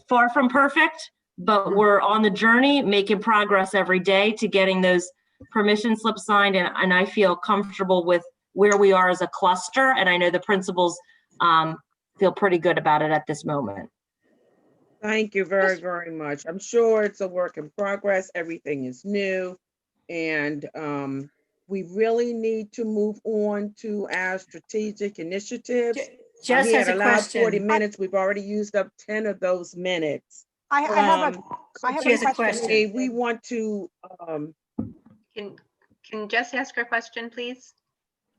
far from perfect, but we're on the journey, making progress every day to getting those permission slips signed. And I feel comfortable with where we are as a cluster. And I know the principals feel pretty good about it at this moment. Thank you very, very much. I'm sure it's a work in progress. Everything is new. And we really need to move on to our strategic initiatives. Jess We has had a allowed 40 question. minutes. We've already used up 10 of those minutes. I have She has a a question. We want to, Can Jess ask her question, please?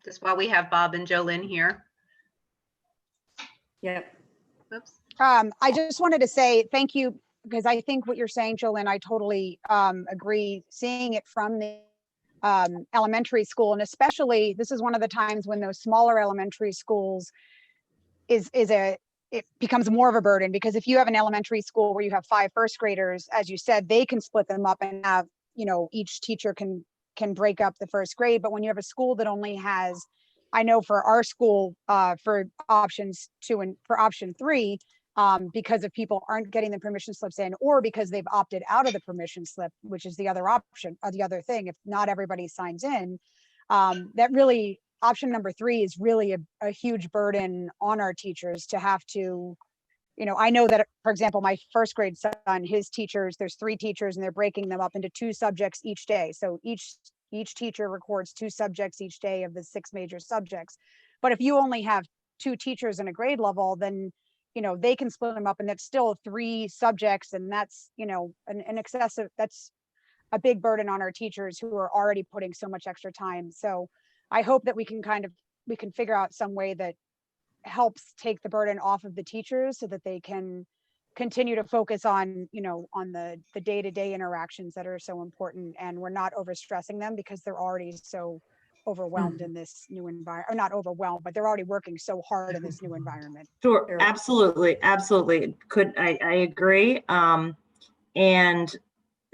Just while we have Bob and Jolyn here. Yep. Oops. I just wanted to say thank you, because I think what you're saying, Jolyn, I totally agree. Seeing it from the elementary school, and especially this is one of the times when those smaller elementary schools it becomes more of a burden, because if you have an elementary school where you have 5 first graders, as you said, they can split them up and have, each teacher can break up the first grade. But when you have a school that only has, I know for our school, for options 2 and for option 3, because if people aren't getting the permission slips in, or because they've opted out of the permission slip, which is the other option, or the other thing, if not everybody signs in, that really, option number 3 is really a huge burden on our teachers to have to, I know that, for example, my first grade son, his teachers, there's 3 teachers and they're breaking them up into 2 subjects each day. So each teacher records 2 subjects each day of the 6 major subjects. But if you only have 2 teachers in a grade level, then they can split them up, and that's still 3 subjects, and that's an excessive, that's a big burden on our teachers who are already putting so much extra time. So I hope that we can figure out some way that helps take the burden off of the teachers, so that they can continue to focus on on the day-to-day interactions that are so important, and we're not overstressing them, because they're already so overwhelmed in this new environment, or not overwhelmed, but they're already working so hard in this new environment. Sure, absolutely. I agree. And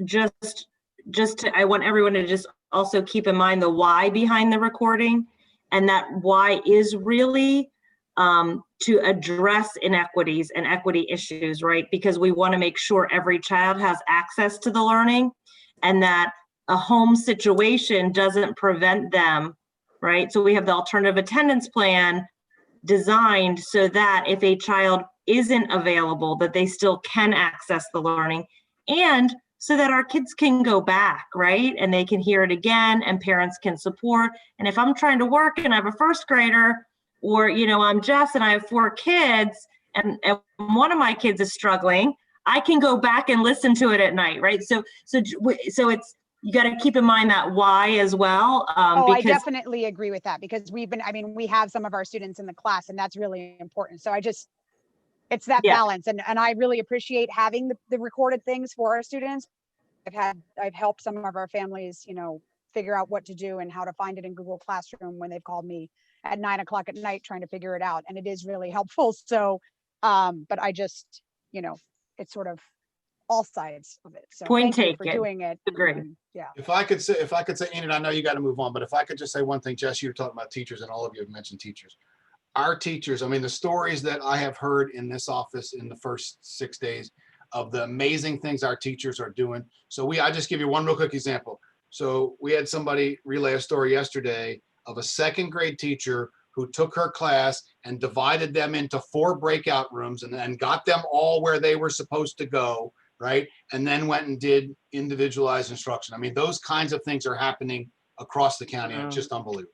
I want everyone to just also keep in mind the why behind the recording, and that why is really to address inequities and equity issues, right? Because we want to make sure every child has access to the learning, and that a home situation doesn't prevent them, right? So we have the alternative attendance plan designed so that if a child isn't available, that they still can access the learning, and so that our kids can go back, right? And they can hear it again, and parents can support. And if I'm trying to work and I have a first grader, or, I'm Jess and I have 4 kids, and one of my kids is struggling, I can go back and listen to it at night, right? So it's, you got to keep in mind that why as well. I definitely agree with that, because we have some of our students in the class, and that's really important. So it's that balance. And I really appreciate having the recorded things for our students. I've helped some of our families, figure out what to do and how to find it in Google Classroom when they've called me at 9 o'clock at night trying to figure it out. And it is really helpful. So, but I just, it's sort of all sides of it. So Point thank you for taken. doing it. Agree. Yeah. If I could say, Enid, I know you got to move on, but if I could just say one thing, Jess, you were talking about teachers and all of you have mentioned teachers. Our teachers, I mean, the stories that I have heard in this office in the first 6 days of the amazing things our teachers are doing. So I just give you one real quick example. So we had somebody relay a story yesterday of a second grade teacher who took her class and divided them into 4 breakout rooms and got them all where they were supposed to go, right? And then went and did individualized instruction. I mean, those kinds of things are happening across the county, and it's just unbelievable.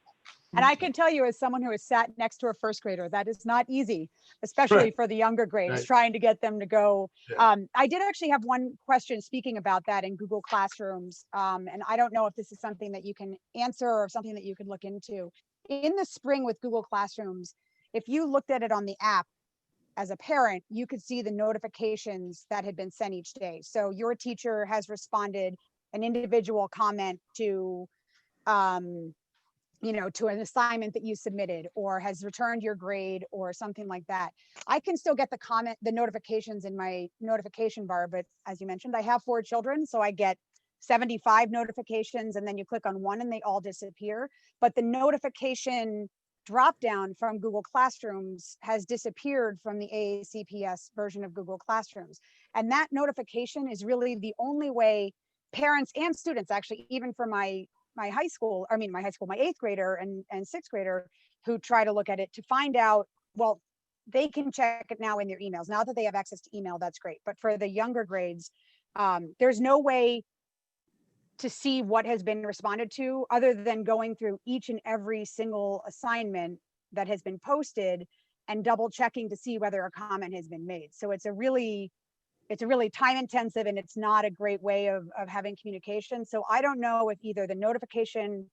And I can tell you, as someone who has sat next to a first grader, that is not easy, especially Right. for the younger grades, Right. trying to get them to go. Yeah. I did actually have one question speaking about that in Google Classrooms. And I don't know if this is something that you can answer or something that you could look into. In the spring with Google Classrooms, if you looked at it on the app as a parent, you could see the notifications that had been sent each day. So your teacher has responded an individual comment to, to an assignment that you submitted, or has returned your grade or something like that. I can still get the notifications in my notification bar, but as you mentioned, I have 4 children, so I get 75 notifications, and then you click on one and they all disappear. But the notification drop down from Google Classrooms has disappeared from the AACPS version of Google Classrooms. And that notification is really the only way parents and students, actually, even for my 8th grader and 6th grader who try to look at it to find out, well, they can check it now in their emails. Now that they have access to email, that's great. But for the younger grades, there's no way to see what has been responded to other than going through each and every single assignment that has been posted and double checking to see whether a comment has been made. So it's a really time intensive, and it's not a great way of having communication. So I don't know if either the notification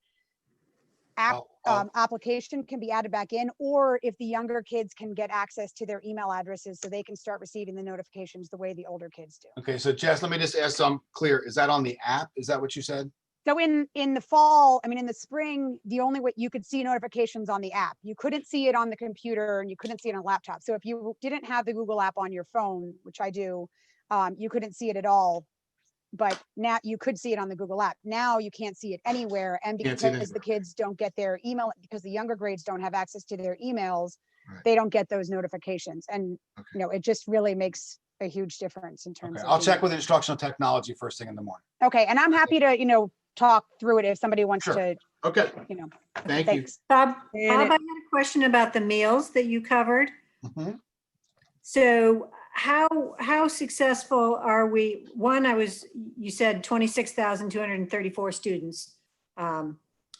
application can be added back in, or if the younger kids can get access to their email addresses so they can start receiving the notifications the way the older kids do. Okay, so Jess, let me just ask so I'm clear. Is that on the app? Is that what you said? So in the fall, in the spring, the only way you could see notifications on the app. You couldn't see it on the computer and you couldn't see it on a laptop. So if you didn't have the Google app on your phone, which I do, you couldn't see it at all. But now you could see it on the Google app. Now you can't see it anywhere. And Can't see it because the anywhere. kids don't get their email, because the younger grades don't have access to their emails, Right. they don't get those notifications. And, Okay. it just really makes a huge difference in terms Okay, of. I'll check with instructional technology first thing in the morning. Okay, and I'm happy to, talk through it if somebody wants Sure. to, Okay, thank you. thanks. Bob, And I had a question about the meals that you covered. Mhm. So how successful are we? One, you said 26,234 students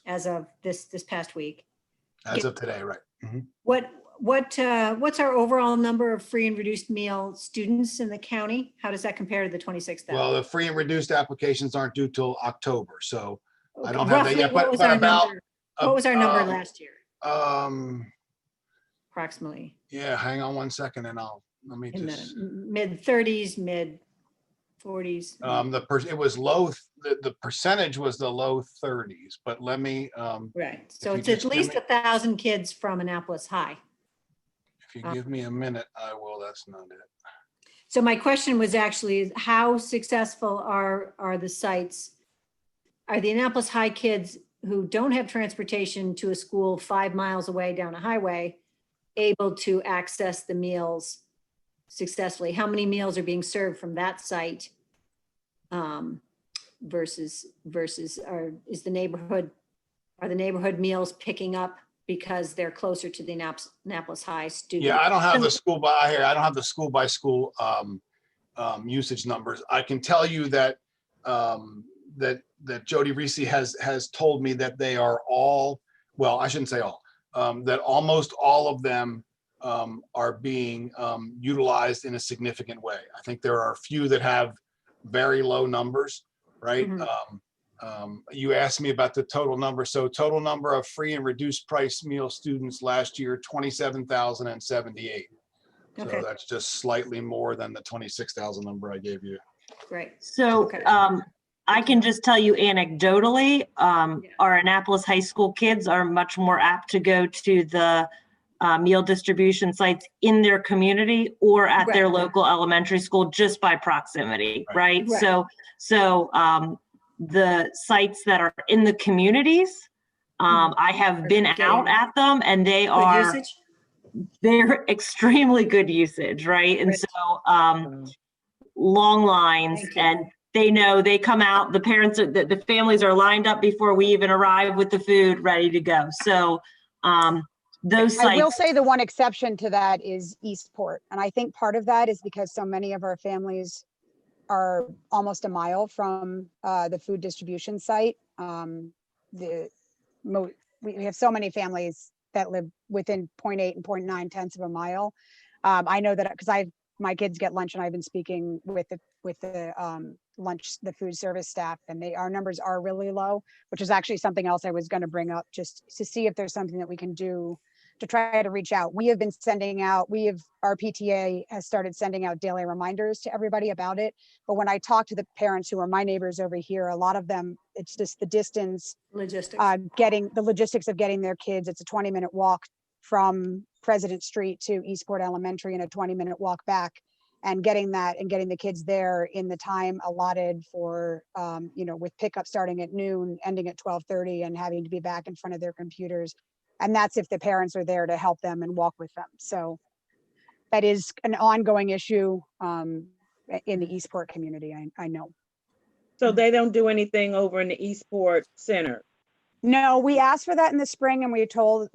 as of this past week. As of today, right? Mhm. What's our overall number of free and reduced meal students in the county? How does that compare to the 26,000? Well, the free and reduced applications aren't due till October, so I don't have that Roughly, yet, what but was our about, number? What was our number um, last year, approximately? yeah, hang on one second and let me In just, the mid 30s, mid 40s? it was low, the percentage was the low 30s, but let me, Right. So you it's at just give least me- 1,000 kids from Annapolis High. if you give me a minute, I will, that's not it. So my question was actually, how successful are the sites? Are the Annapolis High kids who don't have transportation to a school 5 miles away down a highway able to access the meals successfully? How many meals are being served from that site versus are the neighborhood meals picking up because they're closer to the Annapolis High students? Yeah, I don't have the school by here. I don't have the school by school usage numbers. I can tell you that that Jody Reese has told me that they are all, well, I shouldn't say all, that almost all of them are being utilized in a significant way. I think there are a few that have very low numbers, right? You asked me about the total number. So total number of free and reduced price meal students last year, 27,078. Okay. So that's just slightly more than the 26,000 number I gave you. Great. So Okay. I can just tell you anecdotally, our Annapolis High School kids are much more apt to go to the meal distribution sites in their community or at their local elementary school just by proximity, right? Right. So the sites that are in the communities, I have been out at them and they Good are, usage? they're extremely good usage, right? And Right. so long lines, Thank you. and they know, they come out, the parents, the families are lined up before we even arrive with the food ready to go. So those I will sites, say the one exception to that is Eastport. And I think part of that is because so many of our families are almost a mile from the food distribution site. We have so many families that live within 0.8 and 0.9 tenths of a mile. I know that because my kids get lunch and I've been speaking with the the food service staff, and our numbers are really low, which is actually something else I was going to bring up just to see if there's something that we can do to try to reach out. We have been sending out, our PTA has started sending out daily reminders to everybody about it. But when I talk to the parents who are my neighbors over here, a lot of them, it's just the distance, Logistics. getting the logistics of getting their kids. It's a 20-minute walk from President Street to Eastport Elementary and a 20-minute walk back, and getting the kids there in the time allotted for, with pickup starting at noon, ending at 12:30, and having to be back in front of their computers. And that's if the parents are there to help them and walk with them. So that is an ongoing issue in the Eastport community, I know. So they don't do anything over in the Eastport Center? No, we asked for that in the spring and we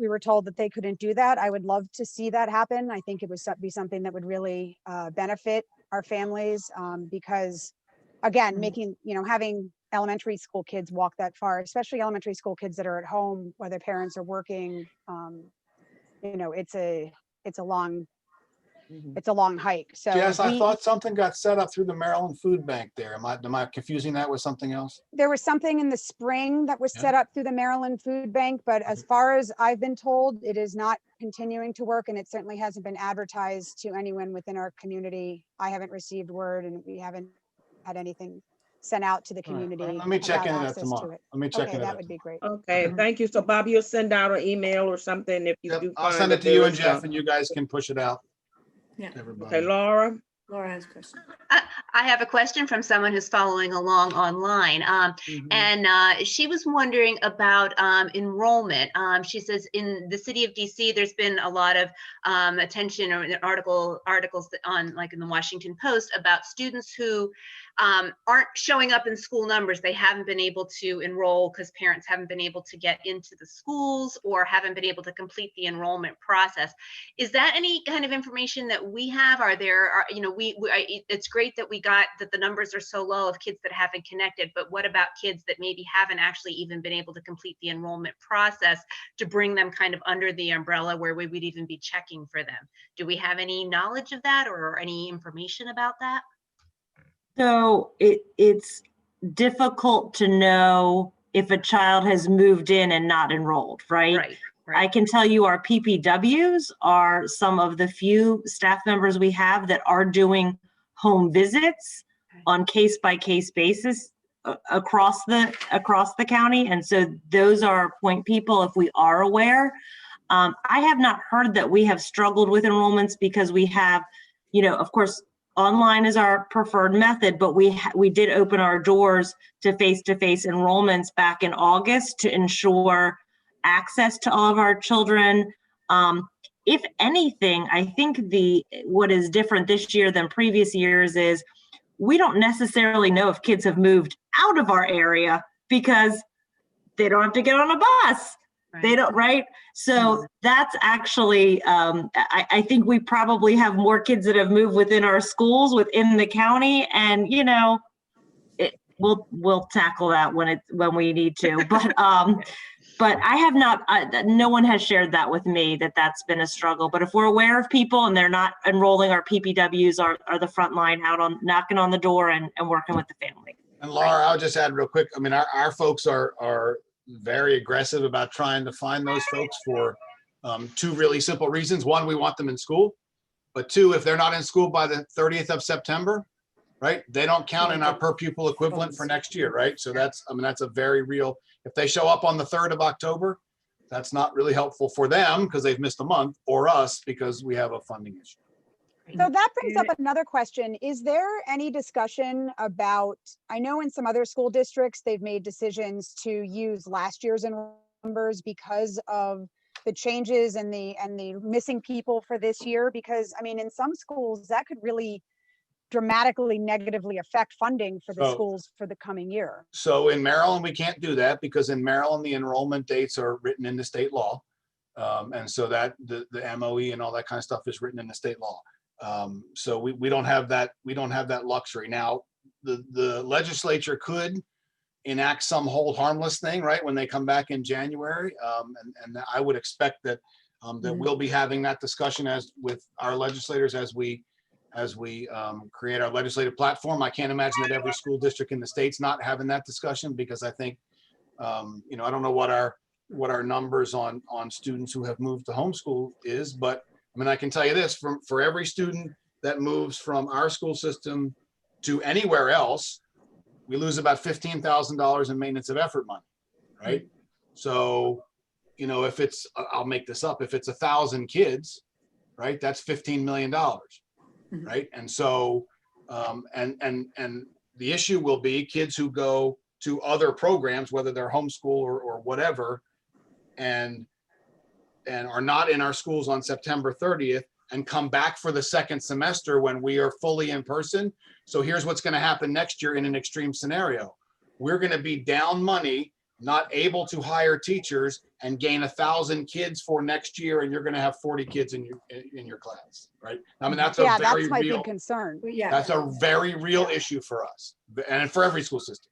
were told that they couldn't do that. I would love to see that happen. I think it would be something that would really benefit our families because, again, having elementary school kids walk that far, especially elementary school kids that are at home while their parents are working, it's a long hike. So Jess, I thought something got set up through the Maryland Food Bank there. Am I confusing that with something else? there was something in the spring that was set up through the Maryland Food Bank, but as far as I've been told, it is not continuing to work, and it certainly hasn't been advertised to anyone within our community. I haven't received word, and we haven't had anything sent out to the community. Let me check about into that access to tomorrow. it. Let me check Okay, into that that. would be great. Okay, thank you. So Bob, you'll send out an email or something if you Yep, do I'll find send it that to you there and is Jeff, some. and you guys can push it out. Yeah. to everybody. Okay, Laura? Laura has a question. I have a question from someone who's following along online. And she was wondering about enrollment. She says in the city of DC, there's been a lot of attention or articles on, like in the Washington Post, about students who aren't showing up in school numbers. They haven't been able to enroll because parents haven't been able to get into the schools or haven't been able to complete the enrollment process. Is that any kind of information that we have? It's great that we got that the numbers are so low of kids that haven't connected, but what about kids that maybe haven't actually even been able to complete the enrollment process to bring them kind of under the umbrella where we would even be checking for them? Do we have any knowledge of that or any information about that? So it's difficult to know if a child has moved in and not enrolled, right? Right. I can tell you our PPWs are some of the few staff members we have that are doing home visits on case-by-case basis across the county. And so those are point people if we are aware. I have not heard that we have struggled with enrollments because we have, of course, online is our preferred method, but we did open our doors to face-to-face enrollments back in August to ensure access to all of our children. If anything, I think what is different this year than previous years is we don't necessarily know if kids have moved out of our area because they don't have to get on a bus. Right. They don't, right? So that's actually, I think we probably have more kids that have moved within our schools within the county, and we'll tackle that when we need to. But I have not, no one has shared that with me that's been a struggle. But if we're aware of people and they're not enrolling, our PPWs are the front line out on knocking on the door and working with the family. And Laura, I'll just add real quick. I mean, our folks are very aggressive about trying to find those folks for two really simple reasons. One, we want them in school. But two, if they're not in school by the 30th of September, right? They don't count in our per pupil equivalent for next year, right? So that's, I mean, that's a very real, if they show up on the 3rd of October, that's not really helpful for them because they've missed a month, or us because we have a funding issue. So that brings up another question. Is there any discussion about, I know in some other school districts, they've made decisions to use last year's numbers because of the changes and the missing people for this year? Because I mean, in some schools that could really dramatically negatively affect funding for the So- schools for the coming year. So in Maryland, we can't do that because in Maryland, the enrollment dates are written into state law. And so that the MOE and all that kind of stuff is written in the state law. So we don't have that, luxury. Now, the legislature could enact some hold harmless thing, right, when they come back in January. And I would expect that we'll be having that discussion with our legislators as we create our legislative platform. I can't imagine that every school district in the state's not having that discussion, because I think, I don't know what our numbers on students who have moved to homeschool is, but I mean, I can tell you this, for every student that moves from our school system to anywhere else, we lose about $15,000 in maintenance of effort money, right? So, if it's, I'll make this up, if it's 1,000 kids, right, that's $15 million, right? And so, and the issue will be kids who go to other programs, whether they're homeschool or whatever, and are not in our schools on September 30th and come back for the second semester when we are fully in person. So here's what's going to happen next year in an extreme scenario. We're going to be down money, not able to hire teachers, and gain 1,000 kids for next year, and you're going to have 40 kids in your class, right? I mean, that's Yeah, a very that's my real, big concern. Yeah. that's a very real issue for us and for every school system.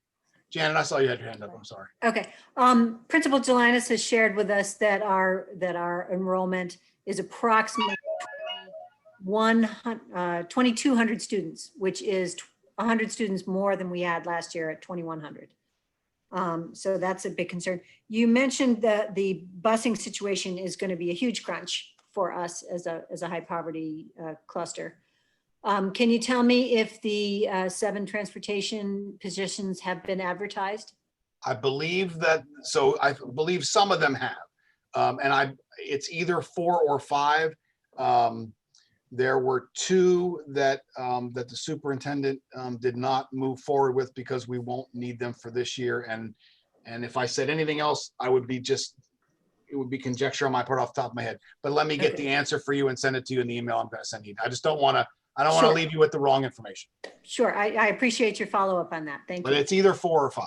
Janet, I saw you had your hand up. I'm sorry. Okay. Principal Jelinas has shared with us that our enrollment is approximately 2,200 students, which is 100 students more than we had last year at 2,100. So that's a big concern. You mentioned that the busing situation is going to be a huge crunch for us as a high poverty cluster. Can you tell me if the 7 transportation positions have been advertised? I believe I believe some of them have, and it's either 4 or 5. There were 2 that the superintendent did not move forward with because we won't need them for this year. And if I said anything else, it would be conjecture on my part off the top of my head. But let me get the answer for you and send it to you in the email I'm going to send you. I just don't want to. I don't want to leave you with the wrong information. Sure, I appreciate your follow-up on that. Thank you. But it's either 4 or 5.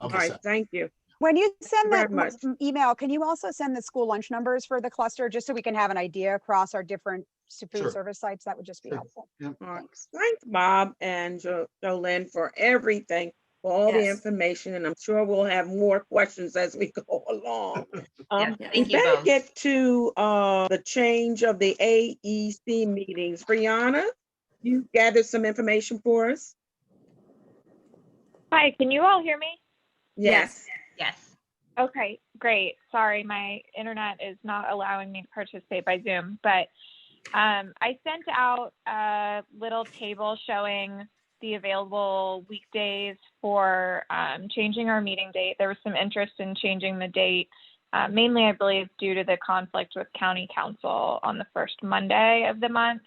All right, thank you. When you send Very that much. email, can you also send the school lunch numbers for the cluster, just so we can have an idea across our different food Sure. service sites? That would just be helpful. Yep. All right. Thanks. Thanks, Bob and Jolene, for everything, for all the Yes. information, and I'm sure we'll have more questions as we go along. Yes, We thank you better both. get to the change of the AEC meetings. Brianna, you gathered some information for us? Hi, can you all hear me? Yes. Yes. Okay, great. Sorry, my internet is not allowing me to participate by Zoom, but I sent out a little table showing the available weekdays for changing our meeting date. There was some interest in changing the date, mainly, I believe, due to the conflict with county council on the first Monday of the month.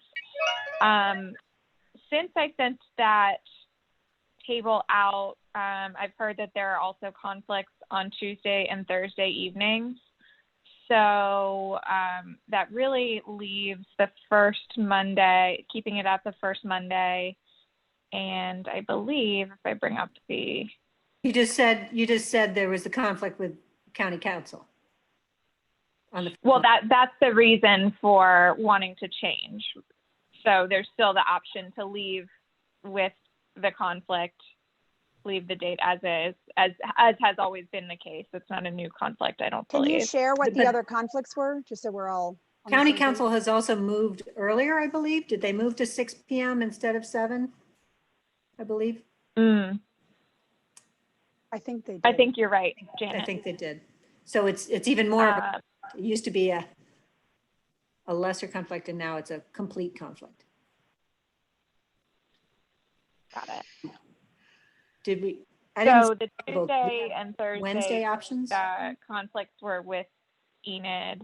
Since I sent that table out, I've heard that there are also conflicts on Tuesday and Thursday evenings. So that really leaves the first Monday, keeping it at the first Monday. And I believe if I bring up the... You just said there was a conflict with county council. Well, that's the reason for wanting to change. So there's still the option to leave with the conflict, leave the date as is, as has always been the case. It's not a new conflict, I don't Can believe. you share what the other conflicts were, just so we're all on the County same page? council has also moved earlier, I believe. Did they move to 6 p.m. instead of 7? I believe. I think they did. I think you're right, Janet. I think they did. So it's even more of a, it used to be a lesser conflict, and now it's a complete conflict. Got it. Did we? I didn't So see the both. Tuesday and Wednesday Thursday options? conflicts were with Enid.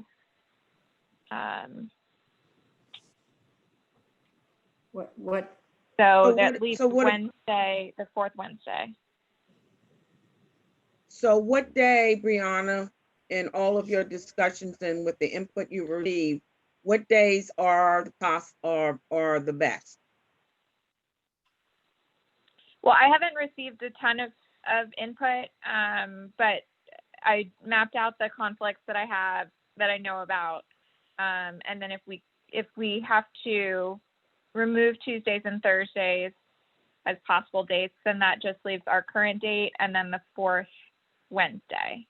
What? So So that what- leaves so what- Wednesday, the fourth Wednesday. So what day, Brianna, in all of your discussions and with the input you received, what days are the best? Well, I haven't received a ton of input, but I mapped out the conflicts that I have that I know about. And then if we have to remove Tuesdays and Thursdays as possible dates, then that just leaves our current date and then the fourth Wednesday.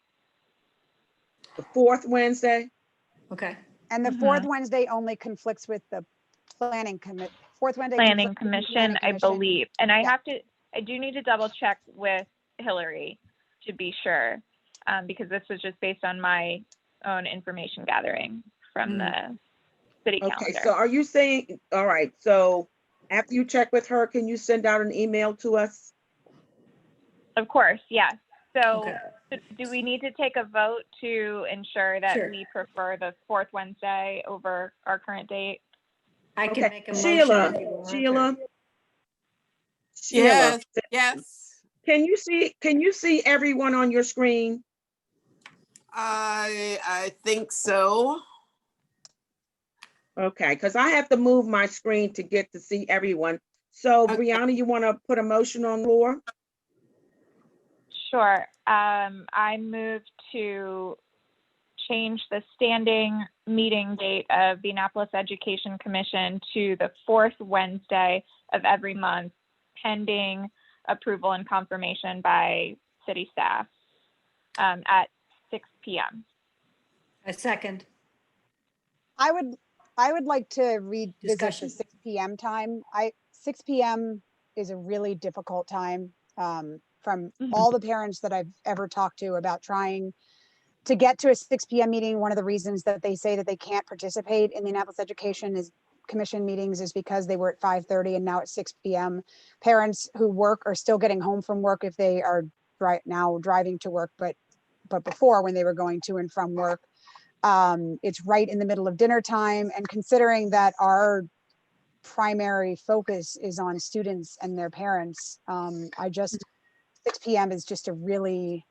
The fourth Wednesday? Okay. And the fourth Wednesday only conflicts with the planning fourth Wednesday. Planning conflicts with the Commission, I Commission. believe. And Yeah. I do need to double check with Hillary to be sure, because this was just based on my own information gathering from the city Okay, calendar. so are you saying, all right, so after you check with her, can you send out an email to us? Of course, yes. So Okay. do we need to take a vote to ensure that Sure. we prefer the fourth Wednesday over our current date? I can Okay, make a motion. Sheila, if you want, or- Sheila, Yes, yes. can you see everyone on your screen? I think so. Okay, because I have to move my screen to get to see everyone. So Okay. Brianna, you want to put a motion on the floor? Sure. I move to change the standing meeting date of the Annapolis Education Commission to the fourth Wednesday of every month, pending approval and confirmation by city staff at 6 p.m. A second. I would like to revisit the Discussion. 6 p.m. time. 6 p.m. is a really difficult time from all the parents that I've ever talked to about trying to get to a 6 p.m. meeting. One of the reasons that they say that they can't participate in the Annapolis Education Commission meetings is because they were at 5:30 and now at 6 p.m. Parents who work are still getting home from work if they are right now driving to work, but before, when they were going to and from work. It's right in the middle of dinner time, and considering that our primary focus is on students and their parents, 6 p.m. is just a really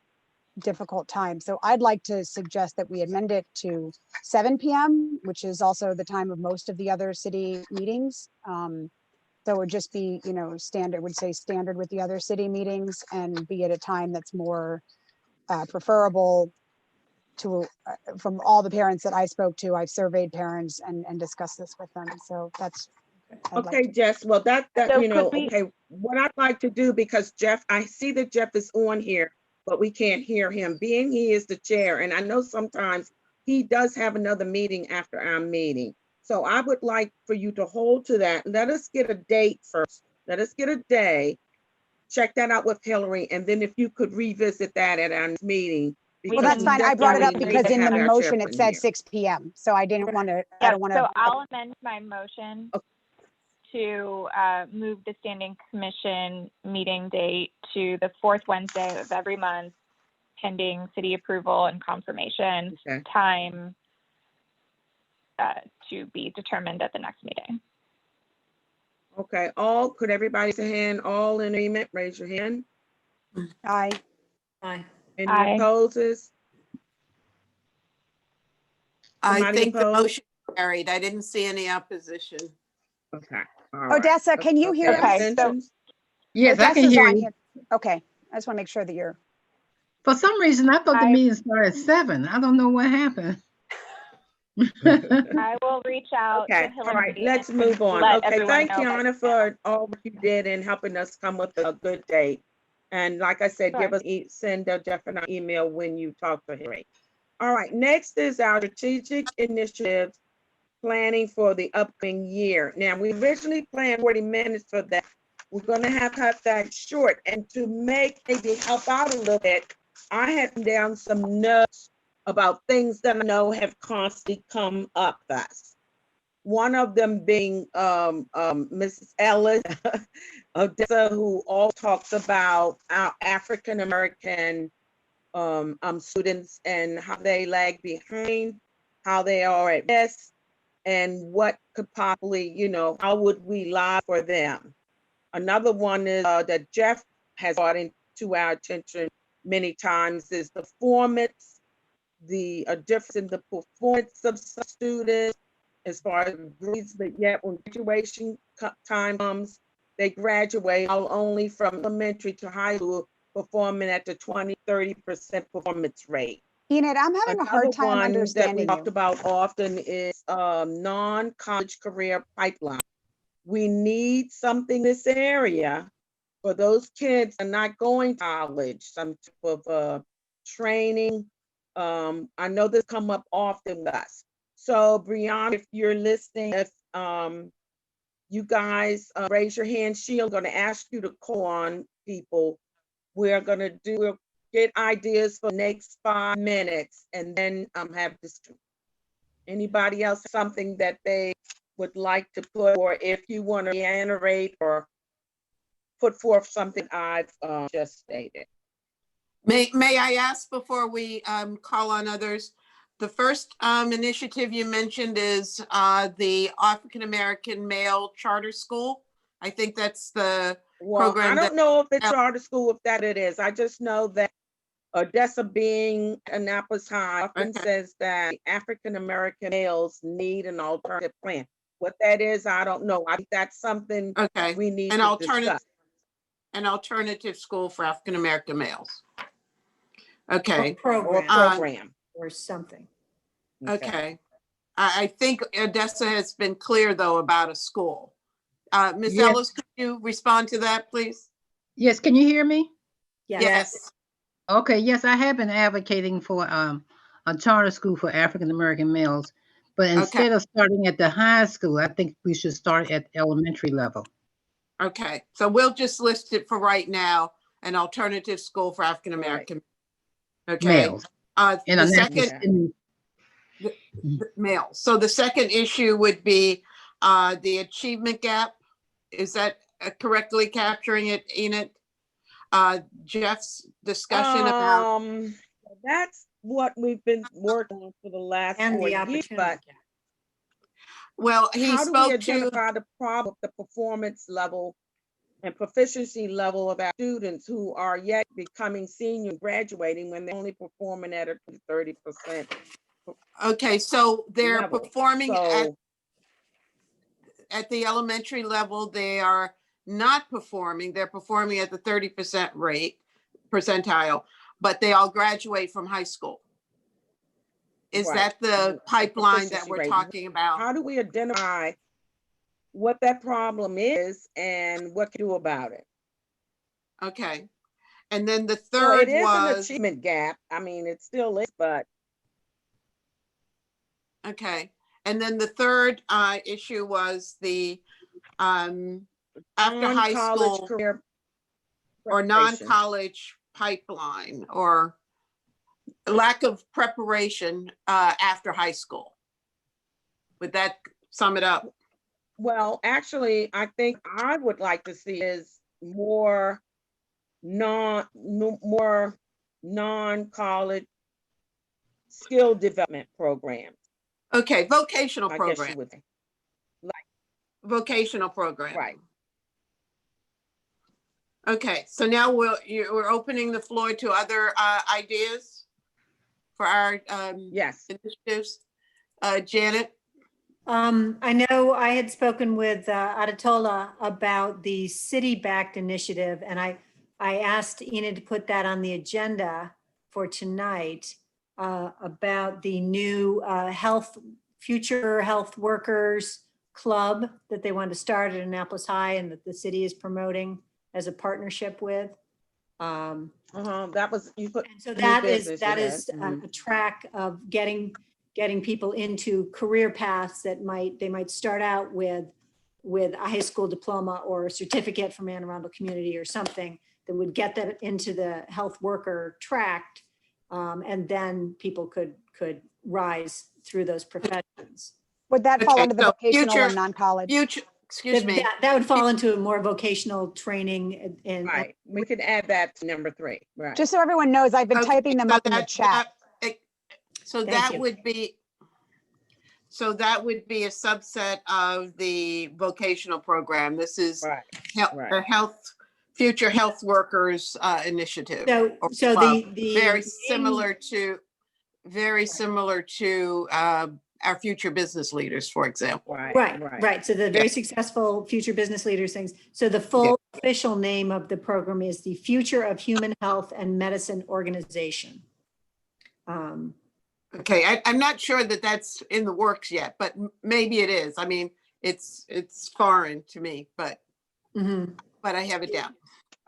difficult time. So I'd like to suggest that we amend it to 7 p.m., which is also the time of most of the other city meetings. So it would just be, standard with the other city meetings, and be at a time that's more preferable to from all the parents that I spoke to. I've surveyed parents and discussed this with them. So that's Okay, Jess, well, So could we- okay, what I'd like to do, because Jeff, I see that Jeff is on here, but we can't hear him, being he is the chair, and I know sometimes he does have another meeting after our meeting. So I would like for you to hold to that. Let us get a date first. Let us get a day. Check that out with Hillary, and then if you could revisit that at our meeting. Well, that's fine. I brought it up definitely need because to in have the our motion, it chairperson said here. 6 p.m. So I didn't want to, I Yeah, don't want so to. I'll amend my motion to move the standing commission meeting date to the fourth Wednesday of every month, pending city approval and confirmation. Okay. Time to be determined at the next meeting. Okay, could everybody say hand, all in agreement, raise your hand. Aye. Aye. Any Aye. opposes? I Somebody think the opposed? motion carried. I didn't see any opposition. Okay. all right. Odessa, can you hear Okay, us? Okay, abstentions? Yes, I can Odessa's hear on you. here. Okay, I just want to make sure that you're. For some reason, I thought the I- meeting started at 7. I don't know what happened. I will reach out to Okay, Hillary. all right, let's and move on. let Okay, everyone thank know by Kiana for all what you did in helping us come with a good date. And like I said, give Sure. us, send Jeff an email when you talk to Hillary. All right, next is our strategic initiatives planning for the upcoming year. Now, we originally planned 40 minutes for that. We're gonna have to cut that short, and to maybe help out a little bit, I had down some notes about things that I know have constantly come up us. one of them being Mrs. Ellis, Odessa, who all talks about our African-American students and how they lag behind, how they are at risk, and what could possibly, how would we lie for them? Another one is that Jeff has brought into our attention many times is the performance, the difference in the performance of some students as far as grades, but yet when graduation time comes, they graduate not only from elementary to high school performing at the 20-30% performance rate. Enid, I'm having a hard time Another one that we understanding talked you. about often is non-college career pipeline. We need something in this area for those kids that are not going to college, some type of training. I know this come up often with us. So Brianna, if you're listening, if you guys raise your hand, Sheila, I'm gonna ask you to call on people. We'll get ideas for the next 5 minutes and then have this. Anybody else something that they would like to put, or if you want to reiterate or put forth something I've just stated. May I ask before we call on others? The first initiative you mentioned is the African American Male Charter School. I think that's the program. I don't know if the charter school, if that it is. I just know that Odessa being Annapolis High often says that African American males need an alternative plan. What that is, I don't know. I think that's something we need to discuss. An alternative school for African American males. Okay. Or program or something. Okay. I think Odessa has been clear though about a school. Ms. Ellis, could you respond to that, please? Yes, can you hear me? Yes. Okay, yes, I have been advocating for a charter school for African American males, but instead of starting at the high school, I think we should start at elementary level. Okay, so we'll just list it for right now, an alternative school for African American males. The second males. So the second issue would be the achievement gap. Is that correctly capturing it, Enid? Jeff's discussion about that's what we've been working on for the last 4 years, but well, how do we identify the problem, the performance level and proficiency level of our students who are yet becoming senior graduating when they're only performing at a 30%? Okay, so they're level. performing at the elementary level. They are not performing. They're performing at the 30% percentile, but they all graduate from high school. Is that the pipeline that we're talking about? How do we identify what that problem is and what to do about it? Okay. And then the third it is was an achievement gap. I mean, it still is, but. Okay. And then the third issue was the after high school career or non-college pipeline or lack of preparation after high school. Would that sum it up? Well, actually, I think I would like to see is more non-college skill development programs. Okay, vocational I program. guess you would say. Vocational program. Right. Okay, so now we're opening the floor to other ideas for our initiatives. Janet? I know I had spoken with Adetola about the city-backed initiative, and I asked Enid to put that on the agenda for tonight about the new future health workers club that they want to start at Annapolis High and that the city is promoting as a partnership with. That was you put. And so that is a track of getting people into career paths that they might start out with a high school diploma or a certificate from Anne Arundel Community or something that would get them into the health worker tract, and then people could rise through those professions. Would that fall Okay, under the so vocational future- and non-college? Future, excuse me. That would fall into a more vocational training and. Right, we could add that to number 3, right? Just so everyone knows, I've been Okay, typing them so up in the chat. So Thank that you. would be, so that would be a subset of the vocational program. This is Right, the future health workers initiative. or So club. the. Very similar to our future business leaders, for example. Right. So the very successful future business leaders things. So the full official name of the program is the Future of Human Health and Medicine Organization. Okay, I'm not sure that that's in the works yet, but maybe it is. I mean, it's foreign to me, but I have it down.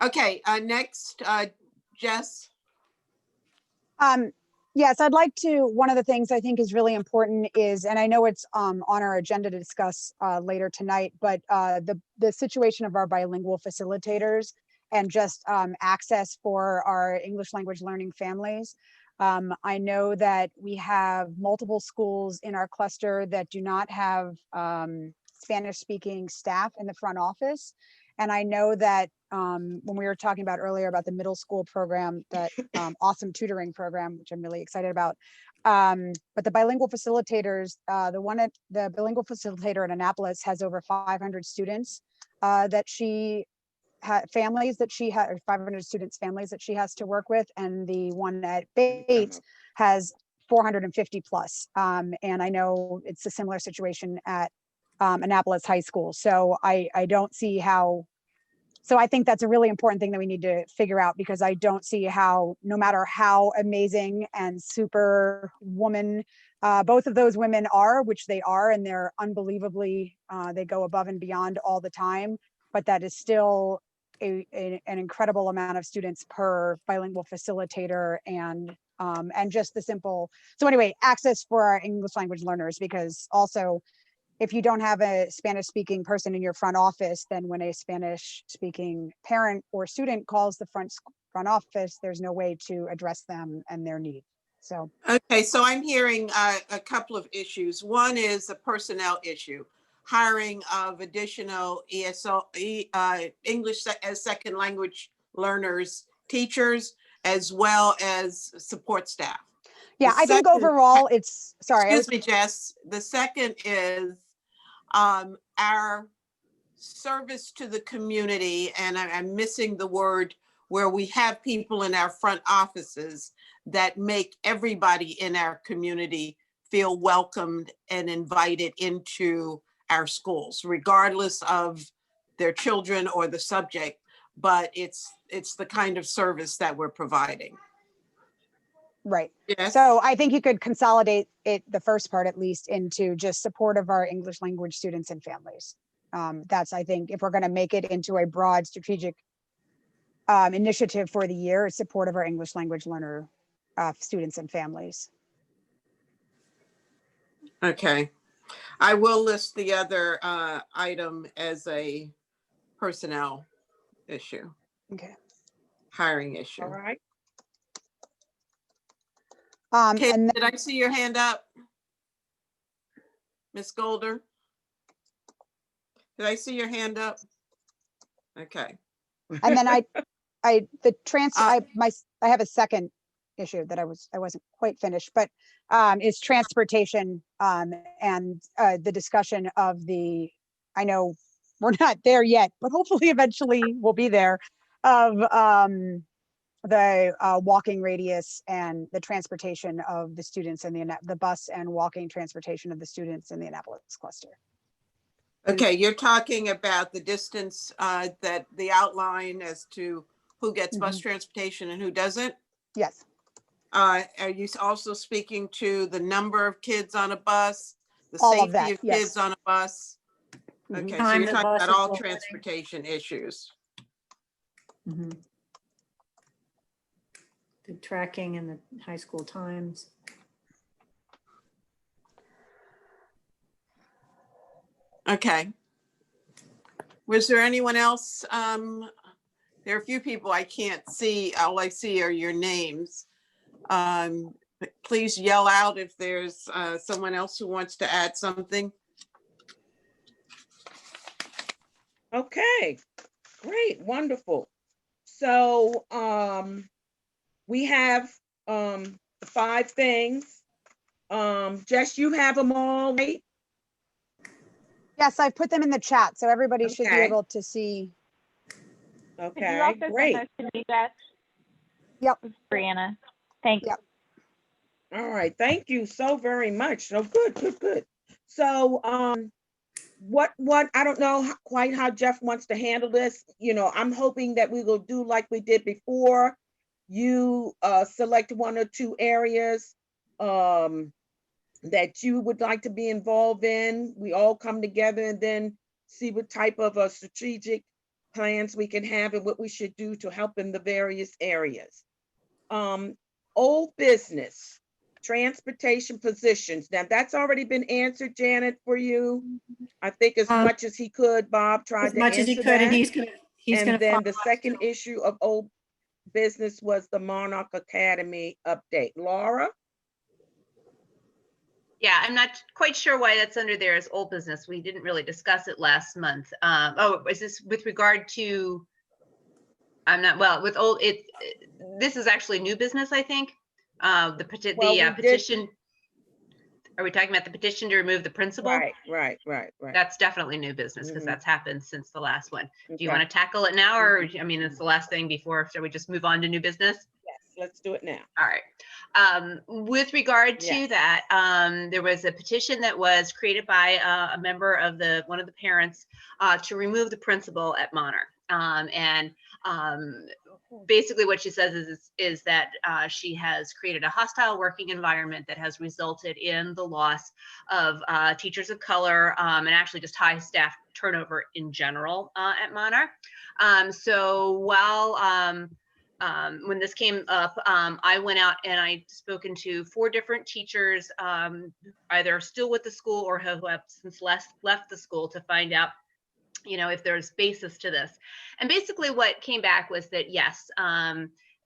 Okay, next, Jess. Yes, I'd like to, one of the things I think is really important is, and I know it's on our agenda to discuss later tonight, but the situation of our bilingual facilitators and just access for our English language learning families. I know that we have multiple schools in our cluster that do not have Spanish speaking staff in the front office. And I know that when we were talking about earlier about the middle school program, that awesome tutoring program, which I'm really excited about. But the bilingual facilitators, the bilingual facilitator in Annapolis has over 500 students that she families that she has, or 500 students families that she has to work with, and the one at Bates has 450 plus. And I know it's a similar situation at Annapolis High School. So I don't see how, so I think that's a really important thing that we need to figure out, because I don't see how, no matter how amazing and super woman both of those women are, which they are, and they're unbelievably, they go above and beyond all the time, but that is still an incredible amount of students per bilingual facilitator, and just the simple, so anyway, access for our English language learners, because also if you don't have a Spanish speaking person in your front office, then when a Spanish speaking parent or student calls the front office, there's no way to address them and their need. So okay, so I'm hearing a couple of issues. One is a personnel issue. Hiring of additional English as second language learners, teachers, as well as support staff. Yeah, I think overall it's, sorry. Excuse me, Jess. The second is our service to the community, and I'm missing the word, where we have people in our front offices that make everybody in our community feel welcomed and invited into our schools, regardless of their children or the subject, but it's the kind of service that we're providing. Right. Yes. So I think you could consolidate it, the first part at least, into just support of our English language students and families. That's, I think, if we're going to make it into a broad strategic initiative for the year, it's support of our English language learner students and families. Okay. I will list the other item as a personnel issue. Okay. Hiring issue. All right. Okay, And did I see your hand up? Ms. Golder? Did I see your hand up? Okay. and then I have a second issue that I wasn't quite finished, but is transportation and the discussion of the, I know we're not there yet, but hopefully eventually we'll be there, of the walking radius and the transportation of the students in the bus and walking transportation of the students in the Annapolis cluster. Okay, you're talking about the distance, that the outline as to who gets bus transportation and who doesn't? Yes. Are you also speaking to the number of kids on a bus, the All of safety that, of yes. kids on a bus? Okay, so Time you're that talking about buses all will- transportation issues. The tracking and the high school times. Okay. Was there anyone else? There are a few people I can't see. All I see are your names. please yell out if there's someone else who wants to add something. Okay, great, wonderful. So we have 5 things. Jess, you have them all, right? Yes, I put them in the chat, so everybody should be Okay. able to see. Could you Okay, also send great. those to me, Jess? Yep. With Brianna. Thank you. Yep. All right, thank you so very much. So good. So what I don't know quite how Jeff wants to handle this. You know, I'm hoping that we will do like we did before. You select 1 or 2 areas that you would like to be involved in. We all come together and then see what type of strategic plans we can have and what we should do to help in the various areas. Old business, transportation positions. Now that's already been answered, Janet, for you. I think as much as he could, Bob tried As to much as he answer could, and that. he's gonna. And then the follow up. second issue of old business was the Monarch Academy update. Laura? Yeah, I'm not quite sure why that's under there as old business. We didn't really discuss it last month. Oh, is this with regard to, I'm not, well, with old, this is actually new business, I think. The petition, are we talking about the petition to remove the principal? Right. That's definitely new business because Mhm. that's happened since the last one. Do you Okay. want to tackle it now, or, I mean, it's the last thing before, shall we just move on to new business? Yes, let's do it now. All right. With regard to Yes. that, there was a petition that was created by a member of one of the parents to remove the principal at Monarch. Basically what she says is that she has created a hostile working environment that has resulted in the loss of teachers of color and actually just high staff turnover in general at Monarch. So while when this came up, I went out and I spoken to 4 different teachers, either still with the school or who have since left the school, to find out, you know, if there's basis to this. And basically what came back was that, yes,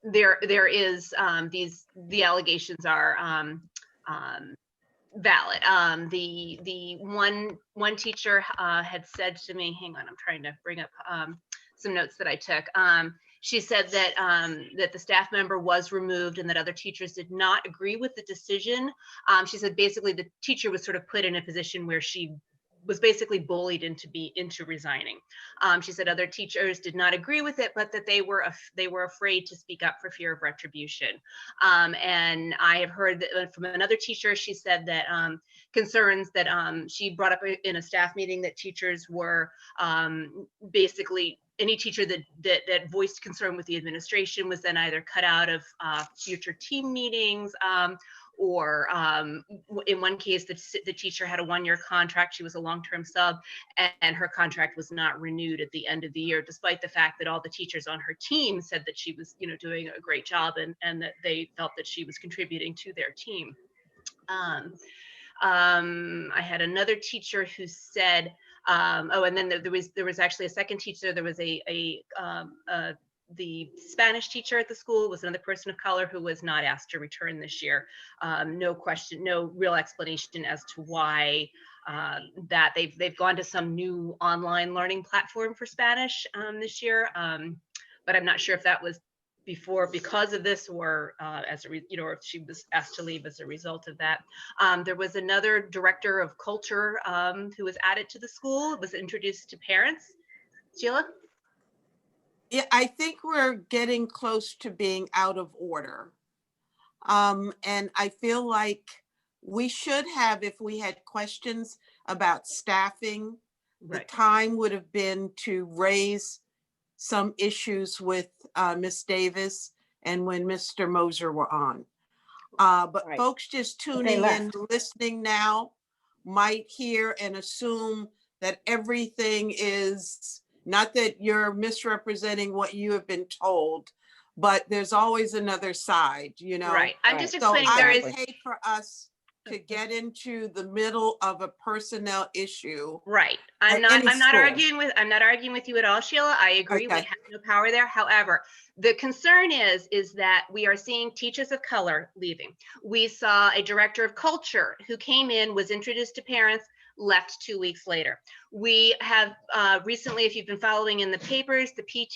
there is the allegations are valid. The one teacher had said to me, hang on, I'm trying to bring up some notes that I took. She said that that the staff member was removed and that other teachers did not agree with the decision. She said basically the teacher was sort of put in a position where she was basically bullied into resigning. She said other teachers did not agree with it, but that they were afraid to speak up for fear of retribution. And I have heard that from another teacher. She said that concerns that she brought up in a staff meeting that teachers were basically, any teacher that voiced concern with the administration was then either cut out of future team meetings, or in one case, the teacher had a 1-year contract. She was a long-term sub, and her contract was not renewed at the end of the year, despite the fact that all the teachers on her team said that she was, you know, doing a great job and that they felt that she was contributing to their team. I had another teacher who said, oh, and then there was actually a second teacher. There was the Spanish teacher at the school was another person of color who was not asked to return this year. No question, no real explanation as to why that they've gone to some new online learning platform for Spanish this year. But I'm not sure if that was because of this, or as a or if she was asked to leave as a result of that. There was another director of culture who was added to the school. It was introduced to parents. Sheila? Yeah, I think we're getting close to being out of order. And I feel like we should have, if we had questions about staffing, Right. the time would have been to raise some issues with Ms. Davis and when Mr. Moser were on. But Right. folks just tuning they in, left. listening now, might hear and assume that everything is, not that you're misrepresenting what you have been told, but there's always another side, you know? Right. I'm just So explaining I there would is. hate for us to get into the middle of a personnel issue. Right. At any I'm not school. arguing with you at all, Sheila. I agree. We Okay. have no power there. However, the concern is that we are seeing teachers of color leaving. We saw a director of culture who came in, was introduced to parents, left 2 weeks later. We have recently, if you've been following in the papers,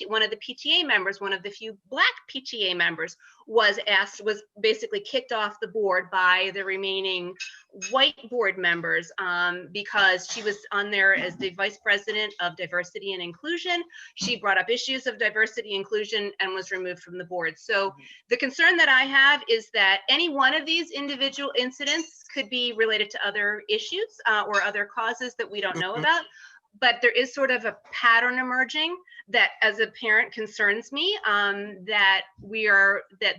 one of the PTA members, one of the few Black PTA members, was basically kicked off the board by the remaining white board members because she was on there as the vice president of diversity and inclusion. She brought up issues of diversity inclusion and was removed from the board. So the concern that I have is that any one of these individual incidents could be related to other issues or other causes that we don't know about. But there is sort of a pattern emerging that as a parent concerns me, that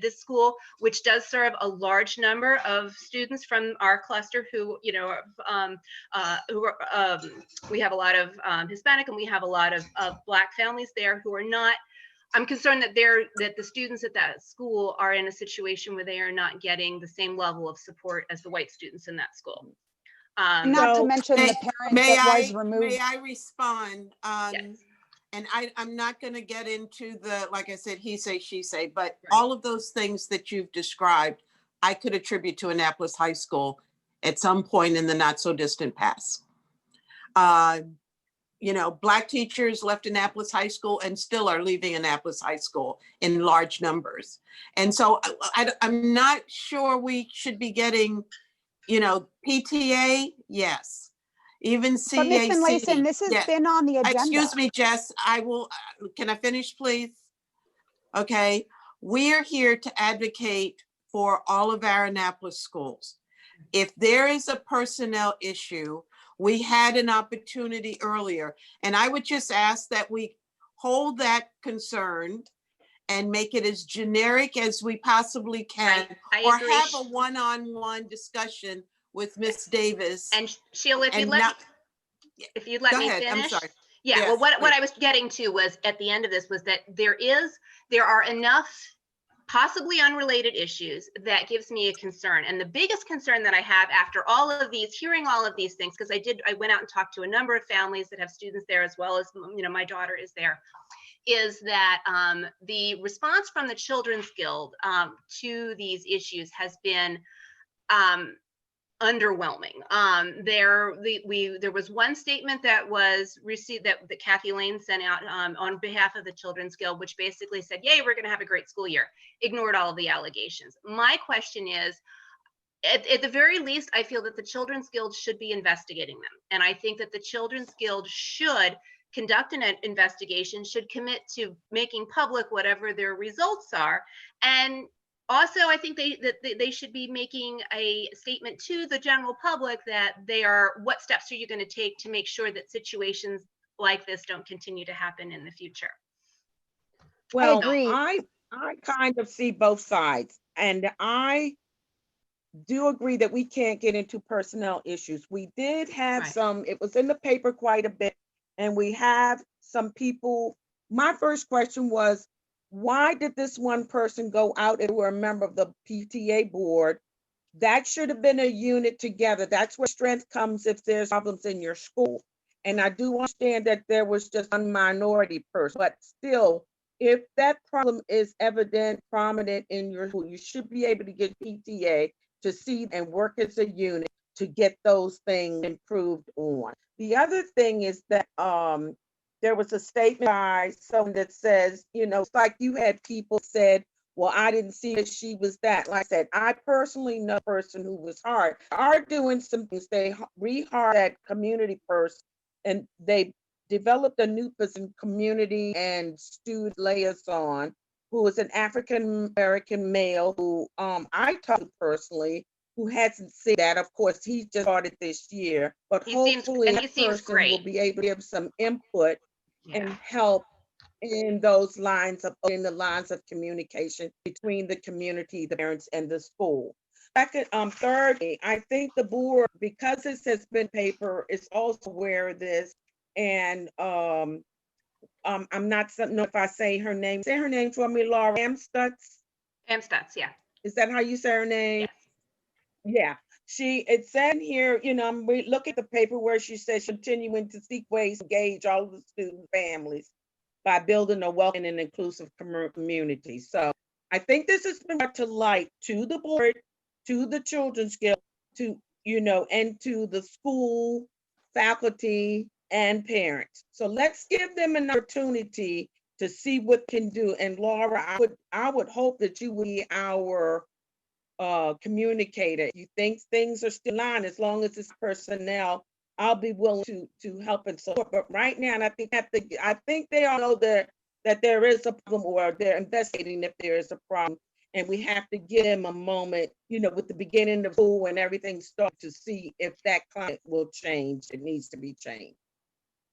this school, which does serve a large number of students from our cluster who, we have a lot of Hispanic and we have a lot of Black families there who are not, I'm concerned that the students at that school are in a situation where they are not getting the same level of support as the white students in that school. Not to mention the parent that was removed. May I respond? Yes. And I'm not going to get into the, like I said, he say, she say, but all of those things that you've described, I could attribute to Annapolis High School at some point in the not so distant past. Black teachers left Annapolis High School and still are leaving Annapolis High School in large numbers. And so I'm not sure we should be getting, PTA, yes. Even CAC. But Ms. Finlayson, this has been on the agenda. Excuse me, Jess, can I finish, please? Okay, we're here to advocate for all of our Annapolis schools. If there is a personnel issue, we had an opportunity earlier, and I would just ask that we hold that concern and make it as generic as we possibly can, or agree. have a one-on-one discussion with Ms. Davis. And Sheila, if you'd let me finish. I'm sorry. Yeah, Yes, well, what I was getting to was at the end of this was that there are enough possibly unrelated issues that gives me a concern. And the biggest concern that I have after hearing all of these things, because I went out and talked to a number of families that have students there, as well as, my daughter is there, is that the response from the Children's Guild to these issues has been underwhelming. There was one statement that was received that Kathy Lane sent out on behalf of the Children's Guild, which basically said, yay, we're going to have a great school year. Ignored all of the allegations. My question is, at the very least, I feel that the Children's Guild should be investigating them. And I think that the Children's Guild should conduct an investigation, should commit to making public whatever their results are. And also, I think they should be making a statement to the general public that what steps are you going to take to make sure that situations like this don't continue to happen in the future? Well, I agree. I kind of see both sides, and I do agree that we can't get into personnel issues. We did have some, it was in the paper quite a bit, and we have some people. My first question was, why did this one person go out and were a member of the PTA board? That should have been a unit together. That's where strength comes if there's problems in your school. And I do understand that there was just a minority person, but still, if that problem is evident, prominent in your school, you should be able to get PTA to see and work as a unit to get those things improved on. The other thing is that there was a statement by someone that says, it's like you had people said, well, I didn't see that she was that. Like I said, I personally know a person who was hard. Are doing some things. They rehired that community person, and they developed a new person, community and student liaison, who is an African-American male who I talked to personally, who hasn't seen that. Of course, he just started this year, but hopefully that person will be able to give some input and help in the lines of communication between the community, the parents, and the school. Second, thirdly, I think the board, because this has been paper, is also aware of this. And I'm not know if I say her name. Say her name for me, Laura. Amstutz, yeah. Is that how you say her name? Yes. Yeah. it said here, we look at the paper where she says continuing to seek ways to engage all of the student families by building a welcoming and inclusive community. So I think this has been brought to light to the board, to the Children's Guild, and to the school, faculty, and parents. So let's give them an opportunity to see what can do. And Laura, I would hope that you would be our communicator. You think things are still on, as long as it's personnel, I'll be willing to help and support. But right now, and I think they all know that there is a problem, or they're investigating if there is a problem. And we have to give them a moment, with the beginning of school when everything starts, to see if that climate will change. It needs to be changed.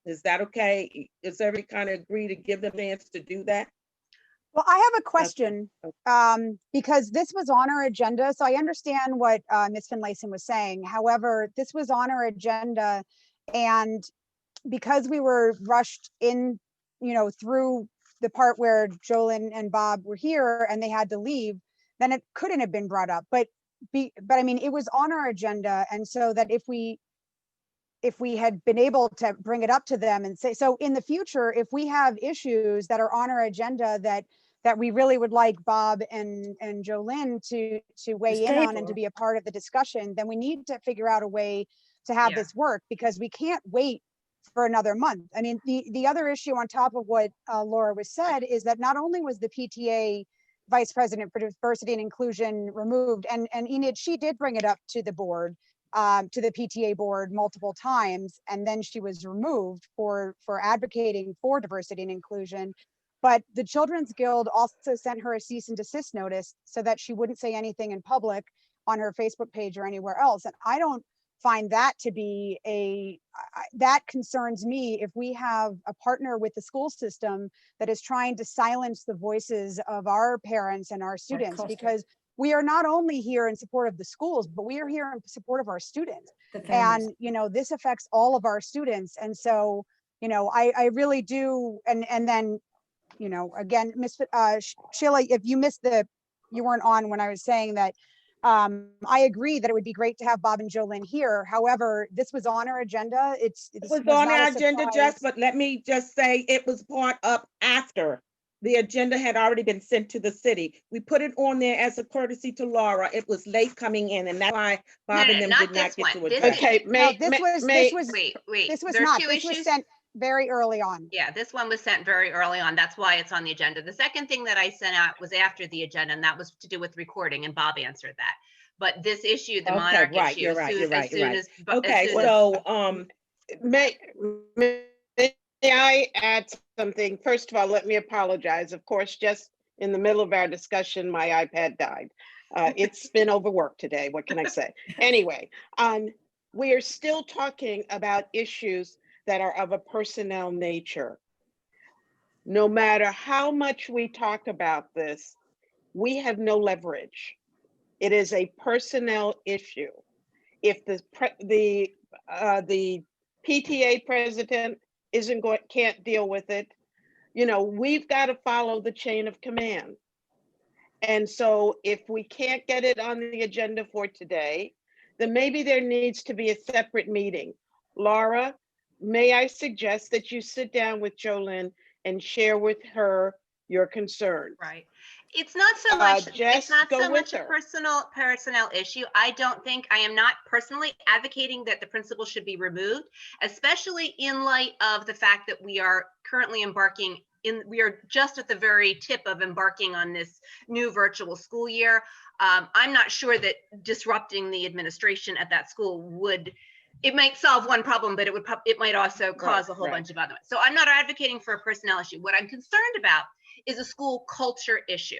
Is that okay? Does everybody kind of agree to give them a chance to do that? Well, I have a question, because this was on our agenda. So I understand what Ms. Finlayson was saying. However, this was on our agenda, and because we were rushed in, through the part where Jolyn and Bob were here and they had to leave, then it couldn't have been brought up. But I mean, it was on our agenda, and so that if we had been able to bring it up to them and say, so in the future, if we have issues that are on our agenda that we really would like Bob and Jolyn to weigh in on and to be a part of the discussion, then we need to figure out a way to have this work, because we can't wait for another month. I mean, the other issue on top of what Laura was said is that not only was the PTA vice president for diversity and inclusion removed, and Enid, she did bring it up to the board, to the PTA board multiple times, and then she was removed for advocating for diversity and inclusion. But the Children's Guild also sent her a cease and desist notice so that she wouldn't say anything in public on her Facebook page or anywhere else. And I don't find that to be that concerns me if we have a partner with the school system that is trying to silence the voices of our parents and our students, because we are not only here in support of the schools, but we are here in support of our students. And, this affects all of our students. And so, I really do. And then, again, Miss Sheila, if you missed you weren't on when I was saying that, I agree that it would be great to have Bob and Jolyn here. However, this was on our agenda. It was on our agenda, Jess, but let me just say it was brought up after the agenda had already been sent to the city. We put it on there as a courtesy to Laura. It was late coming in, and that's why Bob and them did not get to it. Okay, This was sent very early on. Yeah, this one was sent very early on. That's why it's on the agenda. The second thing that I sent out was after the agenda, and that was to do with recording, and Bob answered that. But this issue, the Monarch issue, you're right. May I add something? First of all, let me apologize. Of course, just in the middle of our discussion, my iPad died. It's been overworked today. What can I say? Anyway, we are still talking about issues that are of a personnel nature. No matter how much we talk about this, we have no leverage. It is a personnel issue. If the PTA president can't deal with it, we've got to follow the chain of command. And so if we can't get it on the agenda for today, then maybe there needs to be a separate meeting. Laura, may I suggest that you sit down with Jolyn and share with her your concerns? Right. It's not so much. Jess, it's not go so with much a her. personnel issue. I am not personally advocating that the principal should be removed, especially in light of the fact that we are currently we are just at the very tip of embarking on this new virtual school year. I'm not sure that disrupting the administration at that school it might solve one problem, but it might also cause a whole bunch of other ones. So I'm not advocating for a personnel issue. What I'm concerned about is a school culture issue.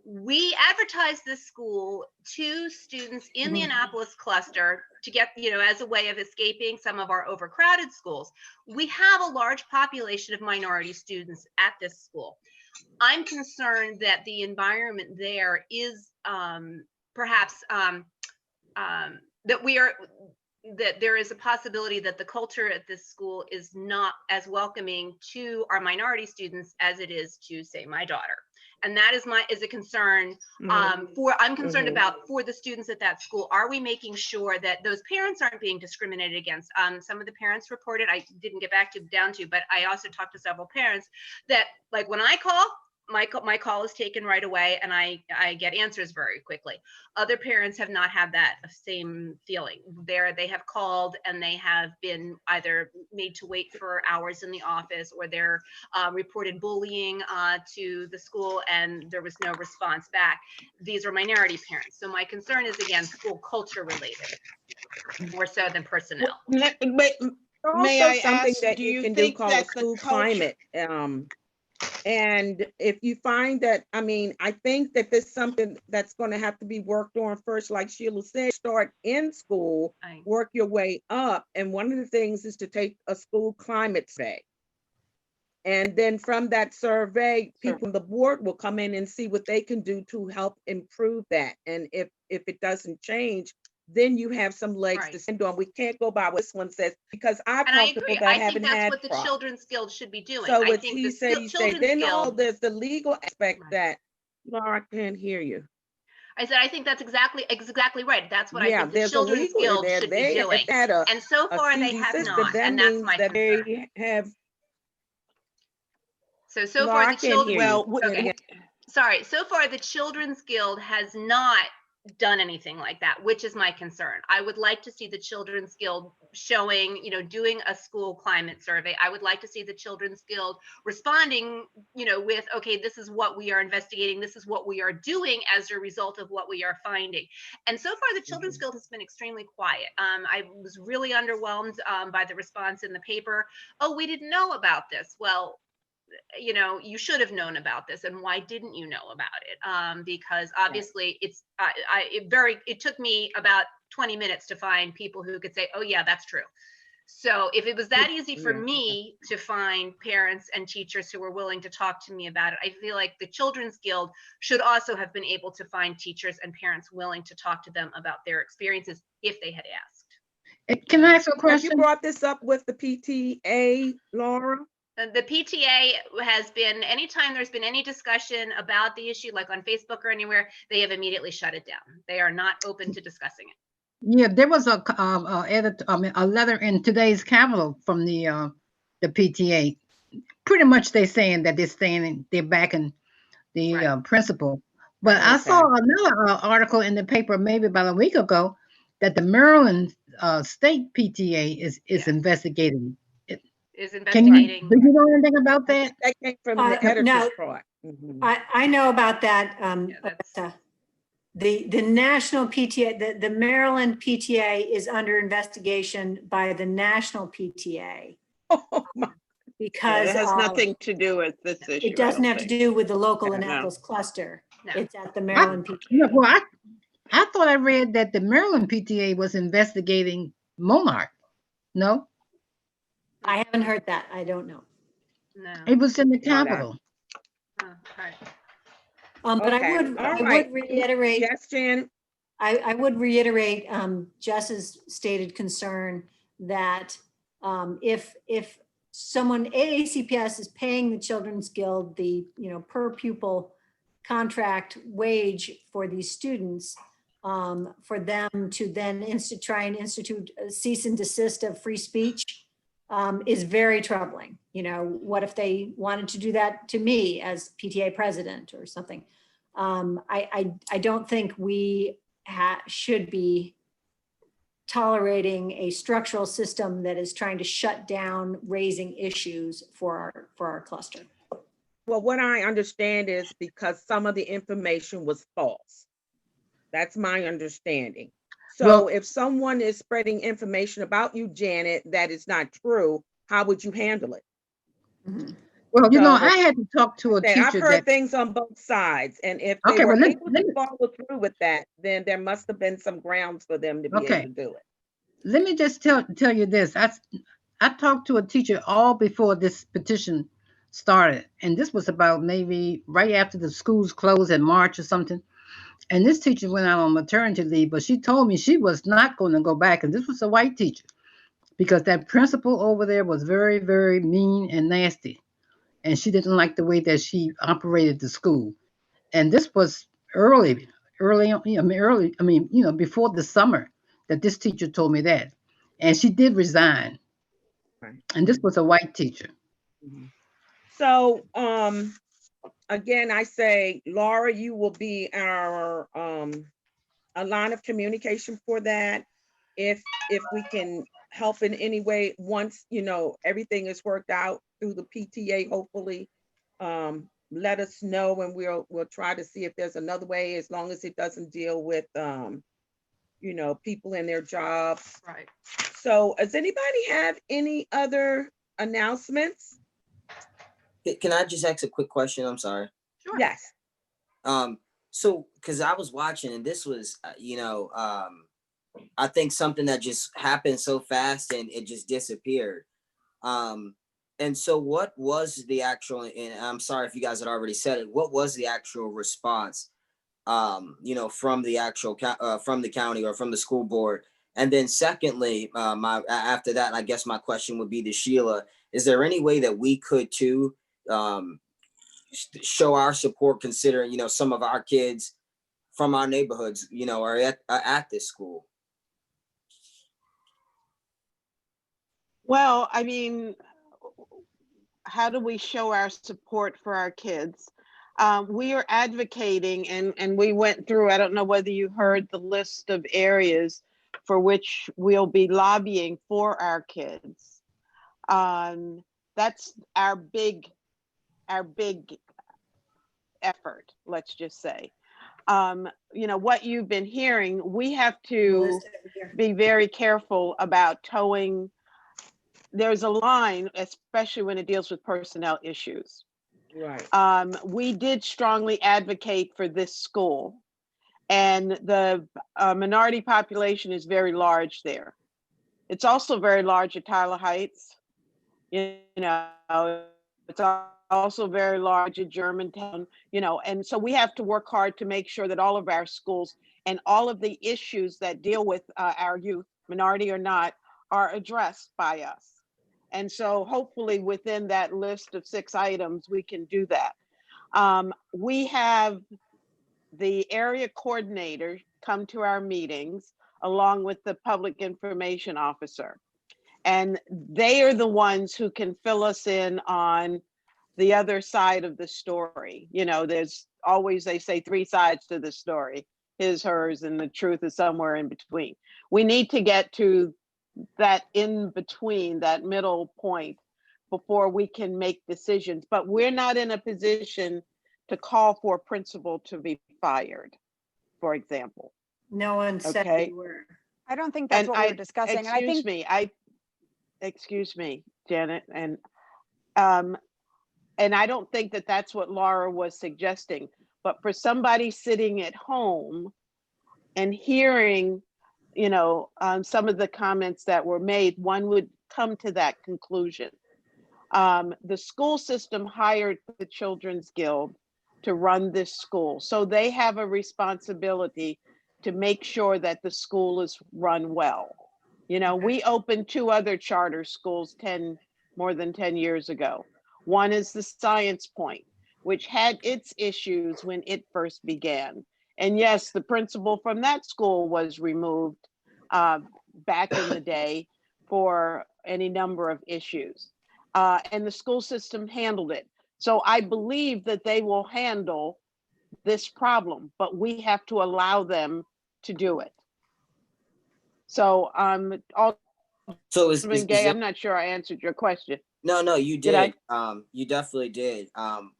We advertised this school to students in the Annapolis cluster to get, as a way of escaping some of our overcrowded schools. We have a large population of minority students at this school. I'm concerned that the environment there is perhaps that there is a possibility that the culture at this school is not as welcoming to our minority students as it is to, say, my daughter. And that is a concern I'm concerned about for the students at that school. Are we making sure that those parents aren't being discriminated against? Some of the parents reported, I didn't get down to, but I also talked to several parents that, like, when I call, my call is taken right away and I get answers very quickly. Other parents have not had that same feeling. They have called and they have been either made to wait for hours in the office, or they're reported bullying to the school and there was no response back. These are minority parents. So my concern is, again, school culture related, more so than personnel. May I something ask, that you can do called a school climate. And if you find that, I mean, I think that there's something that's going to have to be worked on first, like Sheila said, start in school, work your way up. And one of the things is to take a school climate survey. And then from that survey, people on the board will come in and see what they can do to help improve that. And if it doesn't change, then you have some legs to stand on. We can't go by what this one says, because I've talked to people that haven't had. I think that's what the Children's Guild should be doing. So I think he said, then there's the legal aspect that, Laura, I can't hear you. I said, I think that's exactly right. That's what I think the Children's Guild should be doing. And so far they have not, and that's my concern. So far the children, so far the Children's Guild has not done anything like that, which is my concern. I would like to see the Children's Guild showing, doing a school climate survey. I would like to see the Children's Guild responding, with, okay, this is what we are investigating. This is what we are doing as a result of what we are finding. And so far the Children's Guild has been extremely quiet. I was really underwhelmed by the response in the paper. Oh, we didn't know about this. Well, you should have known about this, and why didn't you know about it? Because obviously it took me about 20 minutes to find people who could say, oh yeah, that's true. So if it was that easy for me to find parents and teachers who were willing to talk to me about it, I feel like the Children's Guild should also have been able to find teachers and parents willing to talk to them about their experiences if they had asked. Can I ask a question? Have you brought this up with the PTA, Laura? The PTA has been, anytime there's been any discussion about the issue, like on Facebook or anywhere, they have immediately shut it down. They are not open to discussing it. Yeah, there was a letter in today's Capitol from the PTA. Pretty much they're saying that they're backing the principal. But I saw another article in the paper maybe about a week ago that the Maryland State PTA is investigating. Is investigating. Do you know anything about that? That came from the editor's part. I know about that. The national PTA, the Maryland PTA is under investigation by the national PTA. Oh my. Because it has nothing to do with this issue. It doesn't have to do with the local Annapolis cluster. No. It's at the Maryland PTA. Well, I thought I read that the Maryland PTA was investigating Monarch. No? I haven't heard that. I don't know. No. It was in the Capitol. But I would reiterate. Yes, Jan. I would reiterate Jess's stated concern that if someone, AACPS is paying the Children's Guild the per pupil contract wage for these students, for them to then try and institute a cease and desist of free speech is very troubling. What if they wanted to do that to me as PTA president or something? I don't think we should be tolerating a structural system that is trying to shut down raising issues for our cluster. Well, what I understand is because some of the information was false. That's my understanding. So if someone is spreading information about you, Janet, that is not true, how would you handle it? Mm-hmm. Well, I had to talk to a teacher. I've heard things on both sides, and if they were able to follow through with that, then there must have been some grounds for them to be able to do it. Let me just tell you this. I talked to a teacher all before this petition started, and this was about maybe right after the schools closed in March or something. And this teacher went out on maternity leave, but she told me she was not going to go back. And this was a white teacher, because that principal over there was very, very mean and nasty. And she didn't like the way that she operated the school. And this was early, before the summer that this teacher told me that. And she did resign. Right. And this was a white teacher. So, again, I say, Laura, you will be our, a line of communication for that. If we can help in any way, once, you know, everything is worked out through the PTA, hopefully, let us know, and we'll try to see if there's another way, as long as it doesn't deal with, you know, people in their jobs. Right. So does anybody have any other announcements? Can I just ask a quick question? I'm sorry. Sure. Yes. So, because I was watching, and this was, I think something that just happened so fast and it just disappeared. And so what was the actual, and I'm sorry if you guys had already said it, what was the actual response, from the actual, from the county or from the school board? And then secondly, after that, I guess my question would be to Sheila, is there any way that we could too, show our support, considering, some of our kids from our neighborhoods, are at this school? Well, I mean, how do we show our support for our kids? We are advocating, and we went through, I don't know whether you heard the list of areas for which we'll be lobbying for our kids. That's our big effort, let's just say. What you've been hearing, we have to be very careful about towing. There's a line, especially when it deals with personnel issues. Right. We did strongly advocate for this school, and the minority population is very large there. It's also very large at Tyler Heights. It's also very large at Germantown, and so we have to work hard to make sure that all of our schools and all of the issues that deal with our youth, minority or not, are addressed by us. And so hopefully within that list of 6 items, we can do that. We have the area coordinator come to our meetings along with the public information officer. And they are the ones who can fill us in on the other side of the story. There's always, they say, 3 sides to the story, his, hers, and the truth is somewhere in between. We need to get to that in between, that middle point, before we can make decisions. But we're not in a position to call for a principal to be fired, for example. No one said Okay. we were. I don't think that's what we're discussing. And I think Excuse me, Janet, and I don't think that that's what Laura was suggesting. But for somebody sitting at home and hearing, some of the comments that were made, one would come to that conclusion. The school system hired the Children's Guild to run this school, so they have a responsibility to make sure that the school is run well. We opened 2 other charter schools more than 10 years ago. One is the Science Point, which had its issues when it first began. And yes, the principal from that school was removed back in the day for any number of issues. And the school system handled it. So I believe that they will handle this problem, but we have to allow them to do it. So Gay, I'm not sure I answered your question. No, you did. Did You definitely did.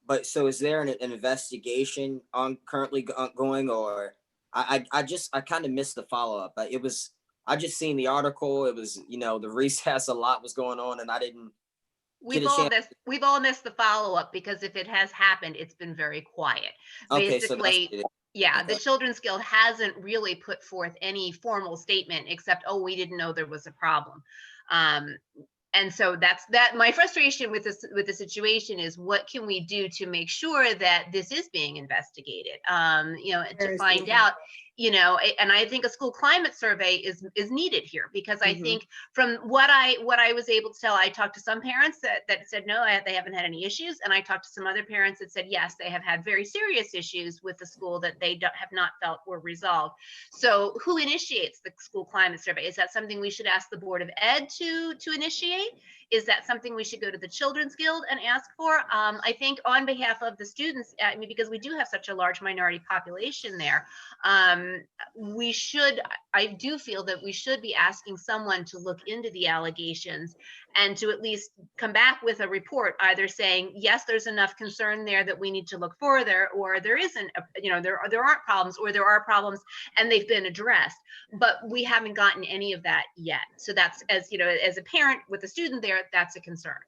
But so is there an investigation currently going, or I kind of missed the follow-up. I just seen the article. It was, the recess, a lot was going on, and I didn't. We've all missed the follow-up, because if it has happened, it's been very quiet. Okay, Basically, so yeah, okay. The Children's Guild hasn't really put forth any formal statement except, oh, we didn't know there was a problem. And so that's my frustration with the situation is, what can we do to make sure that this is being investigated, to find out and I think a school climate survey is needed here, because I think from what I was able to tell, I talked to some parents that said no, they haven't had any issues, and I talked to some other parents that said yes, they have had very serious issues with the school that they have not felt were resolved. So who initiates the school climate survey? Is that something we should ask the Board of Ed to initiate? Is that something we should go to the Children's Guild and ask for? I think on behalf of the students, because we do have such a large minority population there, I do feel that we should be asking someone to look into the allegations and to at least come back with a report, either saying, yes, there's enough concern there that we need to look further, or there isn't, there aren't problems, or there are problems and they've been addressed. But we haven't gotten any of that yet. So that's, as a parent with a student there, that's a concern.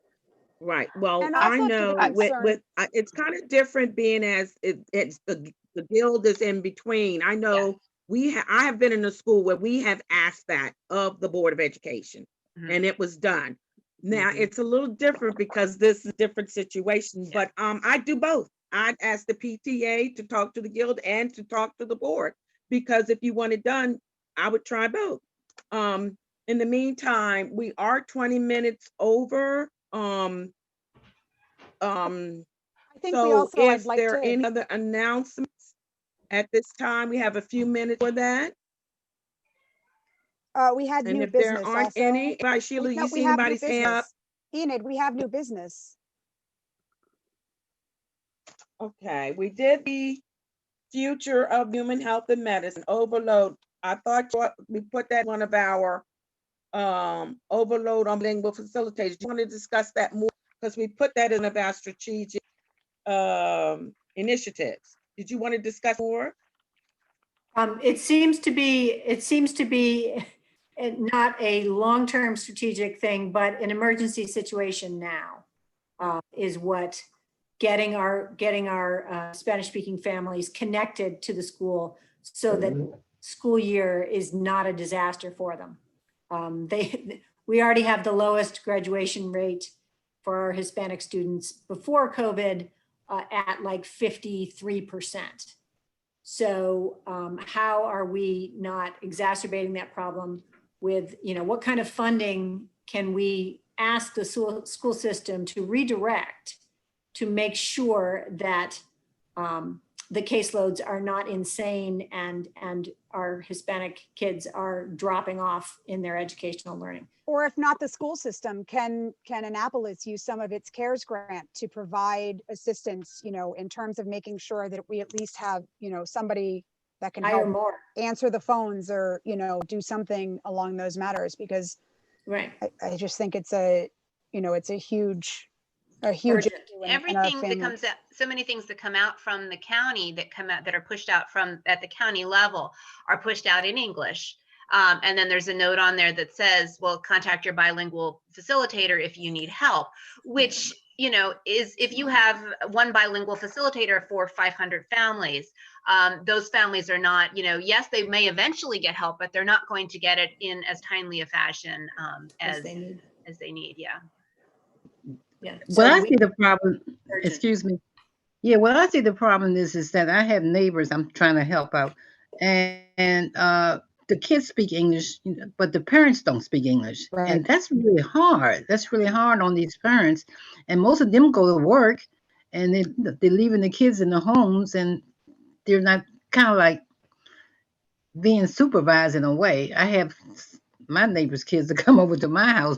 Right. Well, And I also to know the with it's kind of different being as it's the guild is in between. I know I have been in a school where we have asked that of the Board of Education, and it was done. Now it's a little different because this is a different situation, but I do both. I'd ask the PTA to talk to the guild and to talk to the board, because if you want it done, I would try both. In the meantime, we are 20 minutes over. I think So I'd if like there are to, any other announcements at this time, we have a few minutes for that. we had And new if there business aren't also. any, Sheila, No, you we see have new anybody's hand up? business. Enid, we have new business. Okay, we did the future of human health and medicine overload. I thought we put that one of our overload on bilingual facilitators. Do you want to discuss that more? Because we put that in one of our strategic initiatives. Did you want to discuss more? It seems to be not a long-term strategic thing, but an emergency situation now is what getting our Spanish-speaking families connected to the school so that school year is not a disaster for them. We already have the lowest graduation rate for our Hispanic students before COVID at like 53%. So how are we not exacerbating that problem with, what kind of funding can we ask the school system to redirect to make sure that the caseloads are not insane and our Hispanic kids are dropping off in their educational learning? Or if not the school system, can Annapolis use some of its CARES grant to provide assistance, in terms of making sure that we at least have, somebody that can help answer the phones or, do something along those matters? Because I just think it's a huge issue everything that comes out, so many things that come out from the county that are pushed out at the county level are pushed out in English. And then there's a note on there that says, well, contact your bilingual facilitator if you need help, which, is if you have one bilingual facilitator for 500 families, those families are not, yes, they may eventually get help, but they're not going to get it in as timely a fashion as they need. Yeah. Yeah. Well, I see the problem, excuse me. Yeah, well, I see the problem is that I have neighbors I'm trying to help out, and the kids speak English, but the parents don't speak English. Right. And that's really hard. That's really hard on these parents. And most of them go to work and they're leaving the kids in the homes, and they're not kind of like being supervised in a way. I have my neighbors' kids to come over to my house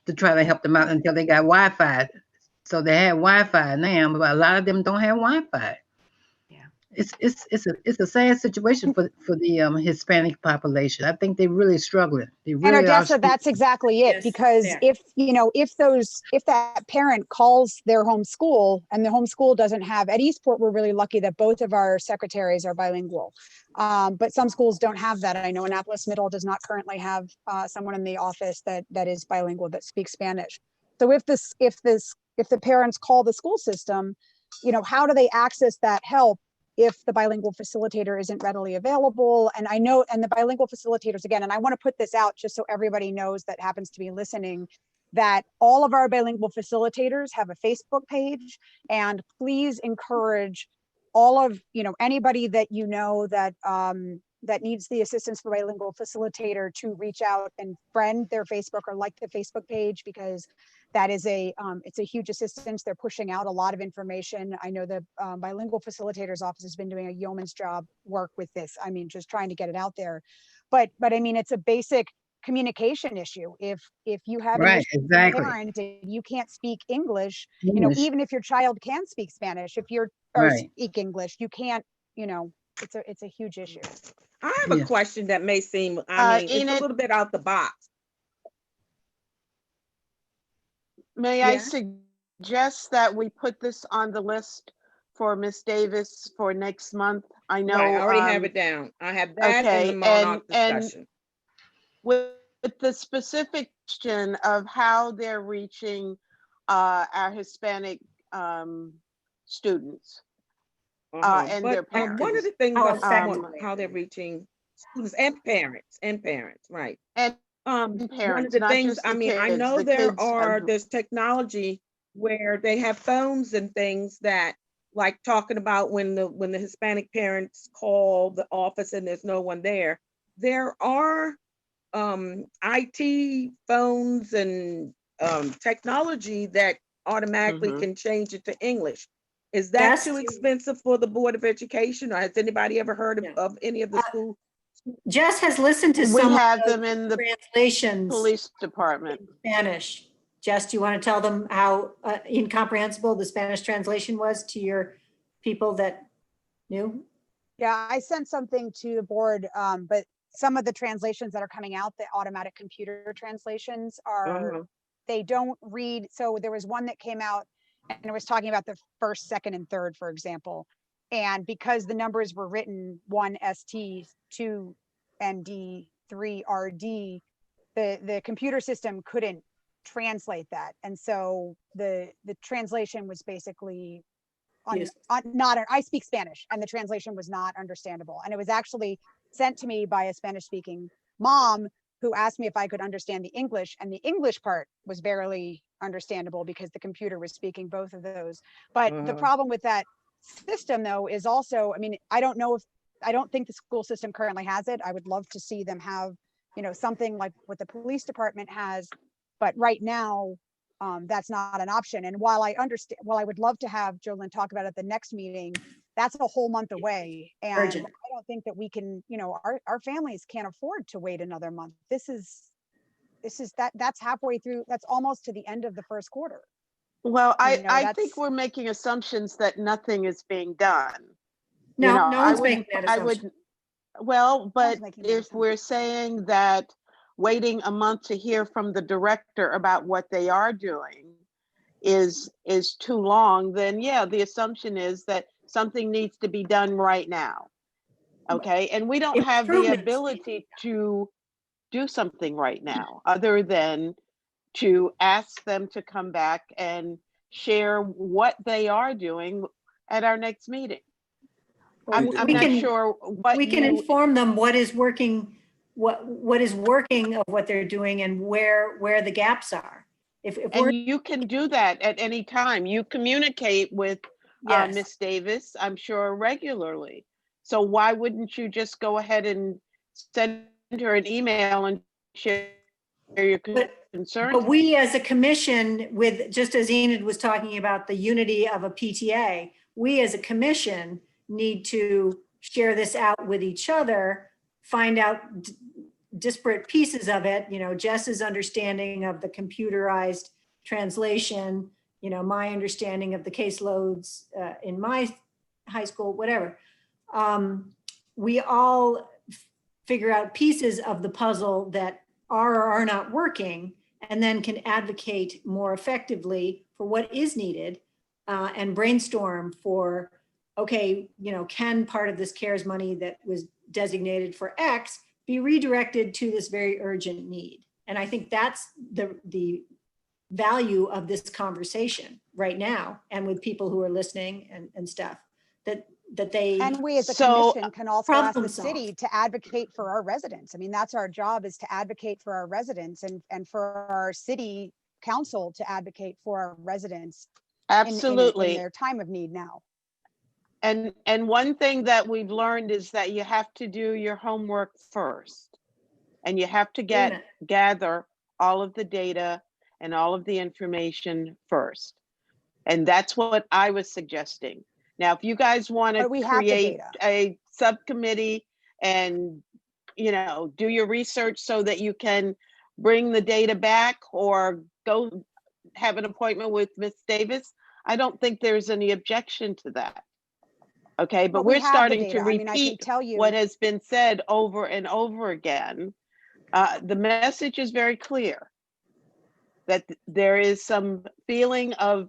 to try to help them out until they got Wi-Fi. So they have Wi-Fi now, but a lot of them don't have Wi-Fi. Yeah, it's a sad situation for the Hispanic population. I think they're really struggling. They really and Odessa, that's exactly it. Yes, because if that parent calls their home school and the home school doesn't have, at Eastport, we're really lucky that both of our secretaries are bilingual. But some schools don't have that. I know Annapolis Middle does not currently have someone in the office that is bilingual, that speaks Spanish. So if the parents call the school system, how do they access that help if the bilingual facilitator isn't readily available? And I know, and the bilingual facilitators, again, and I want to put this out just so everybody knows that happens to be listening, that all of our bilingual facilitators have a Facebook page, and please encourage all of, anybody that that that needs the assistance for bilingual facilitator to reach out and friend their Facebook or like the Facebook page, because that is it's a huge assistance. They're pushing out a lot of information. I know the bilingual facilitator's office has been doing a yeoman's job work with this. I mean, just trying to get it out there. But I mean, it's a basic communication issue. If you have an Right, issue with a exactly. parent and you can't speak English, you know, English. even if your child can speak Spanish, if you're or Right. speak English, you can't, you know, it's a huge issue. I have a Yeah. question that may seem, I mean, it's a Enid, little bit out the box. may I Yeah. suggest that we put this on the list for Miss Davis for next month? I know. Right, I already have it down. I have that Okay, in the Monarch and discussion. with the specific question of how they're reaching our Hispanic students and their But parents. one of the things How I want, effectively. how they're reaching students and parents, right? And One of parents, the not things, just I the mean, I kids, know the there kids are, of- there's technology where they have phones and things that, like talking about when the Hispanic parents call the office and there's no one there. There are IT phones and technology that automatically Mhm. can change it to English. Is that Yes. too expensive for the Board of Education, or has anybody ever heard No. of any of the schools? Jess has listened to We some have of them the in the translations police department. in Spanish. Jess, do you want to tell them how incomprehensible the Spanish translation was to your people that knew? Yeah, I sent something to the board, but some of the translations that are coming out, the automatic computer translations are, they don't read. So there was one that came out and it was talking about the first, second, and third, for example. And because the numbers were written 1 ST, 2 ND, 3 RD, the computer system couldn't translate that. And so the translation was basically Yes. I speak Spanish, and the translation was not understandable. And it was actually sent to me by a Spanish speaking mom who asked me if I could understand the English, and the English part was barely understandable because the computer was speaking both of those. But the problem with that system though is also, I mean, I don't think the school system currently has it. I would love to see them have, you know, something like what the police department has, but right now that's not an option. And while I understand, I would love to have Jolyn talk about it at the next meeting, that's a whole month away. And Urgent. I don't think that we can, you know, our families can't afford to wait another month. That's halfway through, that's almost to the end of the first quarter. Well, You know, I think we're making assumptions that nothing is being done. No, You know, no I one's making wouldn't- that I assumption. would, well, but making that if assumption. we're saying that waiting a month to hear from the director about what they are doing is too long, then yeah, the assumption is that something needs to be done right now. Okay, and we don't have the Improvements. ability to do something right now other than to ask them to come back and share what they are doing at our next meeting. I'm We not can- sure what We can you, inform them what is working, what is working of what they're doing and where the gaps are. If we're, and you can do that at any time. You communicate with yes, Miss Davis, I'm sure, regularly. So why wouldn't you just go ahead and send her an email and share your concerns? but we as a commission, with, just as Enid was talking about the unity of a PTA, we as a commission need to share this out with each other, find out disparate pieces of it, you know, Jess's understanding of the computerized translation, you know, my understanding of the caseloads in my high school, whatever. We all figure out pieces of the puzzle that are or are not working, and then can advocate more effectively for what is needed and brainstorm for, okay, you know, can part of this CARES money that was designated for X be redirected to this very urgent need? And I think that's the value of this conversation right now, and with people who are listening and stuff, that they. And we as a So, commission can also ask the problem solve. city to advocate for our residents. I mean, that's our job, is to advocate for our residents and for our city council to advocate for our residents in absolutely. their time of need now. And one thing that we've learned is that you have to do your homework first. And you have to gather all of the data and all of the information first. And that's what I was suggesting. Now, if you guys want to But we have the create data. a subcommittee and, you know, do your research so that you can bring the data back or go have an appointment with Ms. Davis, I don't think there's any objection to that. Okay, but we we're have the starting to data. I mean, I can repeat tell you. what has been said over and over again. The message is very clear that there is some feeling of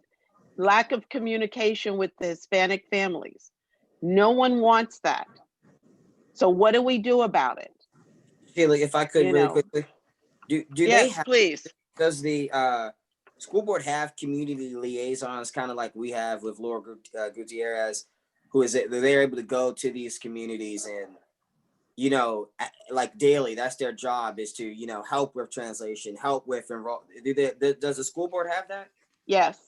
lack of communication with the Hispanic families. No one wants that. So what do we do about it? Sheila, if I could You really know. quickly, do they Yes, have, please. does the school board have community liaisons, kind of like we have with Laura Gutierrez, who is it? They're able to go to these communities and, you know, like daily, that's their job, is to, you know, help with translation, help with enroll. Does the school board have that? Yes.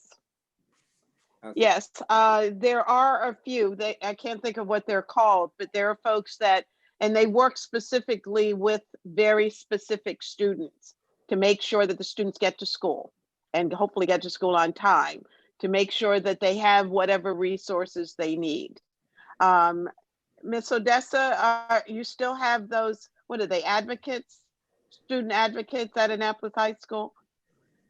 Okay. Yes, there are a few. I can't think of what they're called, but there are folks that, and they work specifically with very specific students to make sure that the students get to school and hopefully get to school on time, to make sure that they have whatever resources they need. Miss Odessa, you still have those, what are they, advocates, student advocates at Annapolis High School?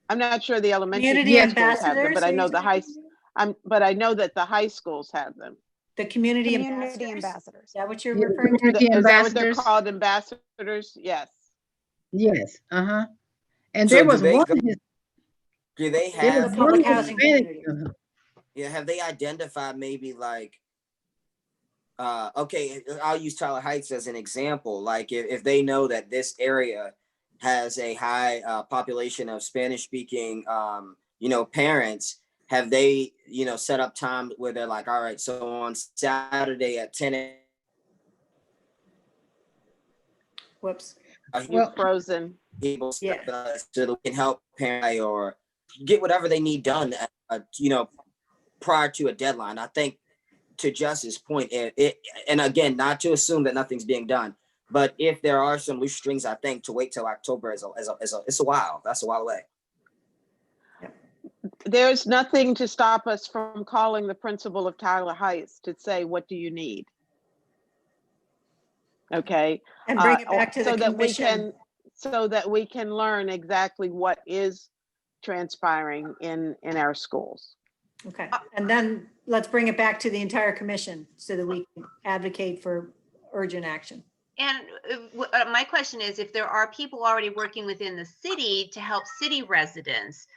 I'm not sure the elementary Community schools have them, but I ambassadors, are know you the high, talking? but I know that the high schools have them. The community Community ambassadors? ambassadors. Is that what you're Yeah, the referring to? community Is that what they're ambassadors. called, ambassadors? Yes. Yes, uh-huh. And So there do was they one, go, do they there was The have, public one housing Hispanic, community. yeah, have they identified maybe like, okay, I'll use Tyler Heights as an example. Like if they know that this area has a high population of Spanish speaking, you know, parents, have they, you know, set up time where they're like, all right, so on Saturday at 10 a.m. Whoops. You're well, frozen. Able Yeah. so they can help parent or get whatever they need done, you know, prior to a deadline. I think to Jess's point, and again, not to assume that nothing's being done, but if there are some loose strings, I think to wait till October is it's a while. That's a while away. There's nothing to stop us from calling the principal of Tyler Heights to say, what do you need? Okay. And bring it back to the so that commission. we can learn exactly what is transpiring in our schools. Okay, and then let's bring it back to the entire commission so that we can advocate for urgent action. And my question is, if there are people already working within the city to help city residents,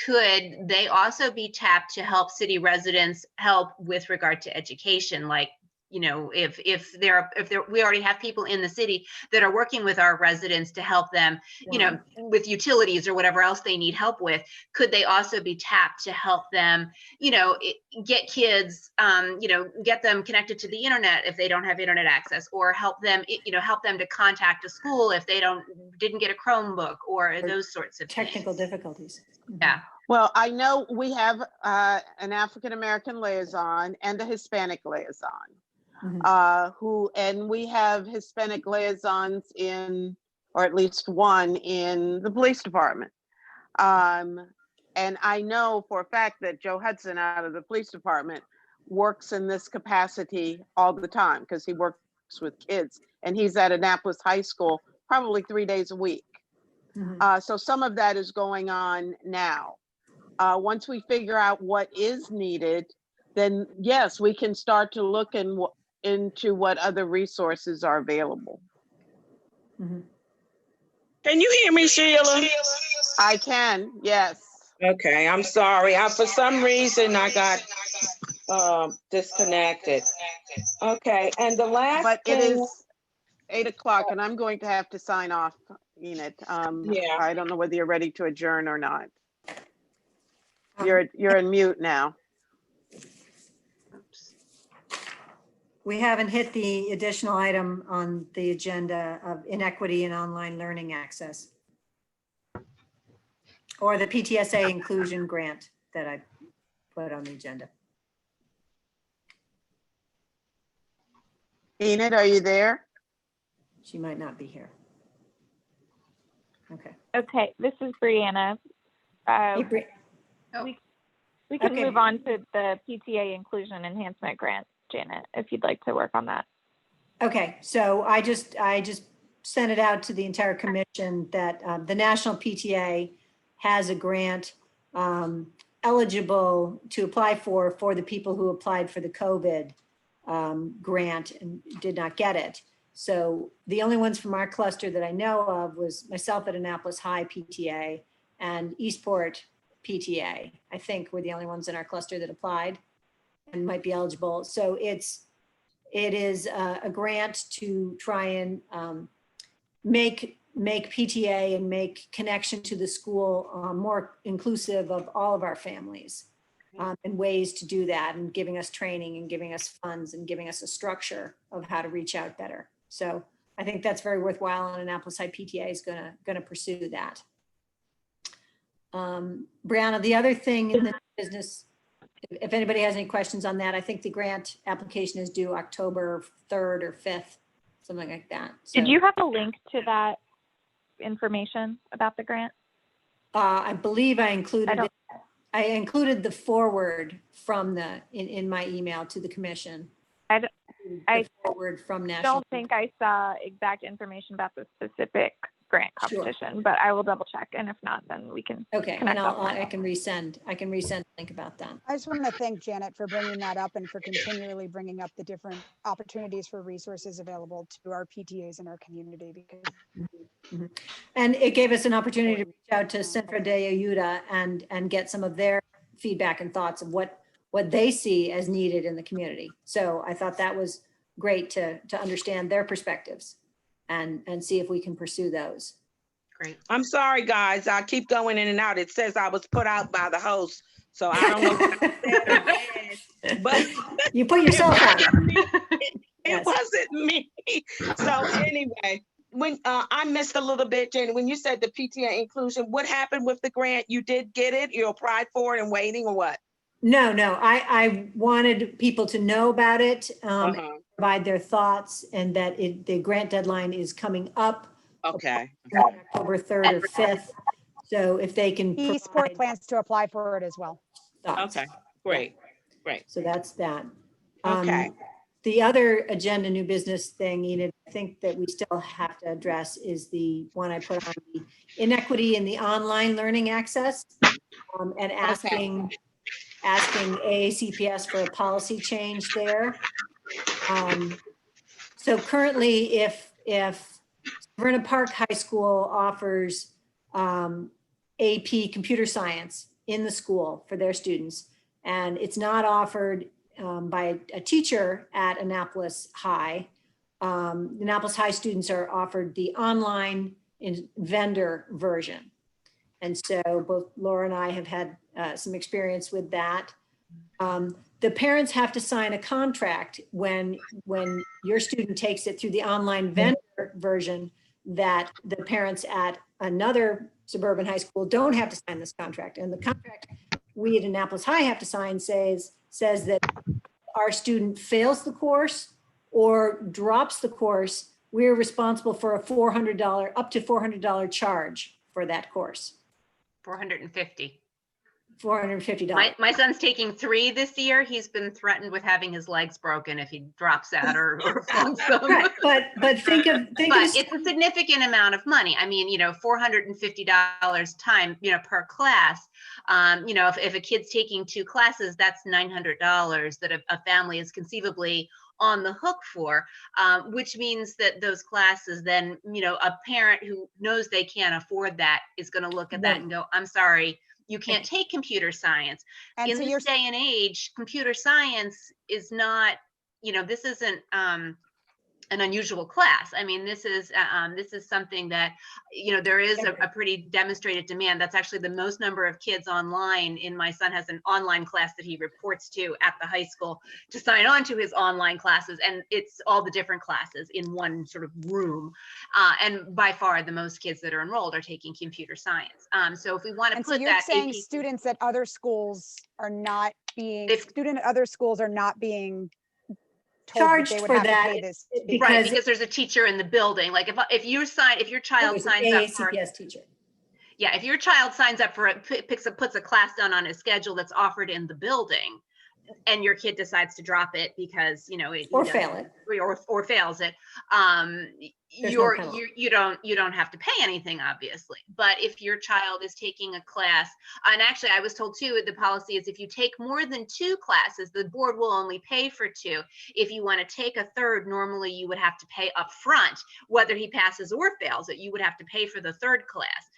could they also be tapped to help city residents help with regard to education? Like, you know, if we already have people in the city that are working with our residents to help them, you know, with utilities or whatever else they need help with, could they also be tapped to help them, you know, get kids, you know, get them connected to the internet if they don't have internet access, or help them, you know, help them to contact a school if they didn't get a Chromebook or those sorts of Technical things. difficulties. Yeah. Well, I know we have an African-American liaison and a Hispanic liaison. And we have Hispanic liaisons in, or at least one in the police department. And I know for a fact that Joe Hudson out of the police department works in this capacity all the time because he works with kids, and he's at Annapolis High School probably 3 days a week. So some of that is going on now. Once we figure out what is needed, then yes, we can start to look into what other resources are available. Can you hear me, Sheila? I can, yes. Okay, I'm sorry. For some reason, I got disconnected. Okay, and the last But it thing, is 8 o'clock and I'm going to have to sign off, Enid. Yeah. I don't know whether you're ready to adjourn or not. You're in mute now. We haven't hit the additional item on the agenda of inequity in online learning access, or the PTSA inclusion grant that I put on the agenda. Enid, are you there? She might not be here. Okay. Okay, this is Brianna. Hey, Bri- We can Okay. move on to the PTA Inclusion Enhancement Grant, Janet, if you'd like to work on that. Okay, so I just sent it out to the entire commission that the National PTA has a grant eligible to apply for the people who applied for the COVID grant and did not get it. So the only ones from our cluster that I know of was myself at Annapolis High PTA and Eastport PTA, I think were the only ones in our cluster that applied and might be eligible. So it is a grant to try and make PTA and make connection to the school more inclusive of all of our families, and ways to do that, and giving us training and giving us funds and giving us a structure of how to reach out better. So I think that's very worthwhile, and Annapolis High PTA is gonna pursue that. Brianna, the other thing in the business, if anybody has any questions on that, I think the grant application is due October 3rd or 5th, something like that. Did So, you have a link to that information about the grant? I believe I included don't- it. I included the forward from in my email to the commission. I The forward from National. don't think I saw exact information about the specific grant Sure. competition, but I will double check. And if not, then we can Okay, and connect I offline. can resend a link about that. I just want to thank Janet for bringing that up and for continually bringing up the different opportunities for resources available to our PTAs in our community, because And it gave us an opportunity to reach out to Centro de Ayuda and get some of their feedback and thoughts of what they see as needed in the community. So I thought that was great to understand their perspectives and see if we can pursue those. Great. I'm sorry, guys. I keep going in and out. It says I was put out by the host, so I don't know what I said or did, but You put yourself out. it Yes. wasn't me. So anyway, when I missed a little bit, Jenny, when you said the PTA inclusion, what happened with the grant? You did get it? You applied for it and waiting, or what? No, I wanted people to know about it, provide their thoughts, and that the grant deadline is coming up Okay. October 3rd or 5th. So if they can Eastport provide plans to apply for it as well. thoughts. Okay. Great. So that's that. Okay. The other agenda new business thing, Enid, I think that we still have to address is the one I put on the inequity in the online learning access, and asking AACPS for a policy change there. So currently, if Vernon Park High School offers AP computer science in the school for their students, and it's not offered by a teacher at Annapolis High, Annapolis High students are offered the online vendor version. And so both Laura and I have had some experience with that. The parents have to sign a contract when your student takes it through the online vendor version, that the parents at another suburban high school don't have to sign this contract. And the contract we at Annapolis High have to sign says that our student fails the course or drops the course, we're responsible for a $400, up to $400 charge for that course. $450. $450. My son's taking 3 this year. He's been threatened with having his legs broken if he drops out or flunks them. Right, but think of it's a significant amount of money. I mean, $450 time, per class. If a kid's taking 2 classes, that's $900 that a family is conceivably on the hook for, which means that those classes then, a parent who knows they can't afford that is going to look at that and go, I'm sorry, you can't take computer science. And in so this day and age, computer science is not, this isn't an unusual class. I mean, this is something that, there is a pretty demonstrated demand. That's actually the most number of kids online. My son has an online class that he reports to at the high school to sign on to his online classes. And it's all the different classes in one sort of room. And by far the most kids that are enrolled are taking computer science. So if we want to put so you're that saying AP students at other schools are not being told that charged they would for have to that pay this. Right, because because there's a teacher in the building. Like if your child there's an signs up for, AACPS teacher. yeah, if your child signs up for puts a class down on his schedule that's offered in the building, and your kid decides to drop it because, you know, Or fail it. or fails it, There's no penalty. you don't have to pay anything, obviously. But if your child is taking a class, and actually I was told too, the policy is if you take more than 2 classes, the board will only pay for 2. If you want to take a third, normally you would have to pay up front, whether he passes or fails it, you would have to pay for the 3rd class.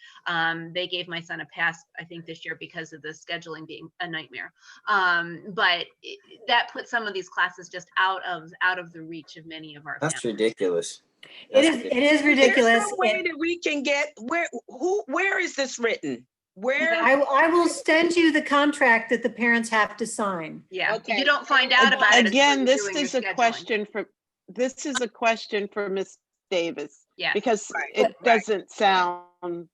They gave my son a pass, I think, this year because of the scheduling being a nightmare. But that puts some of these classes just out of the reach of many of our That's families. ridiculous. It is ridiculous. There's no way that we can get, where is this written? Where? I will send you the contract that the parents have to sign. Yeah, Okay. you don't find out about it. Again, until this you're doing is your a scheduling. question for Ms. Davis. Yeah. Because Right. it doesn't sound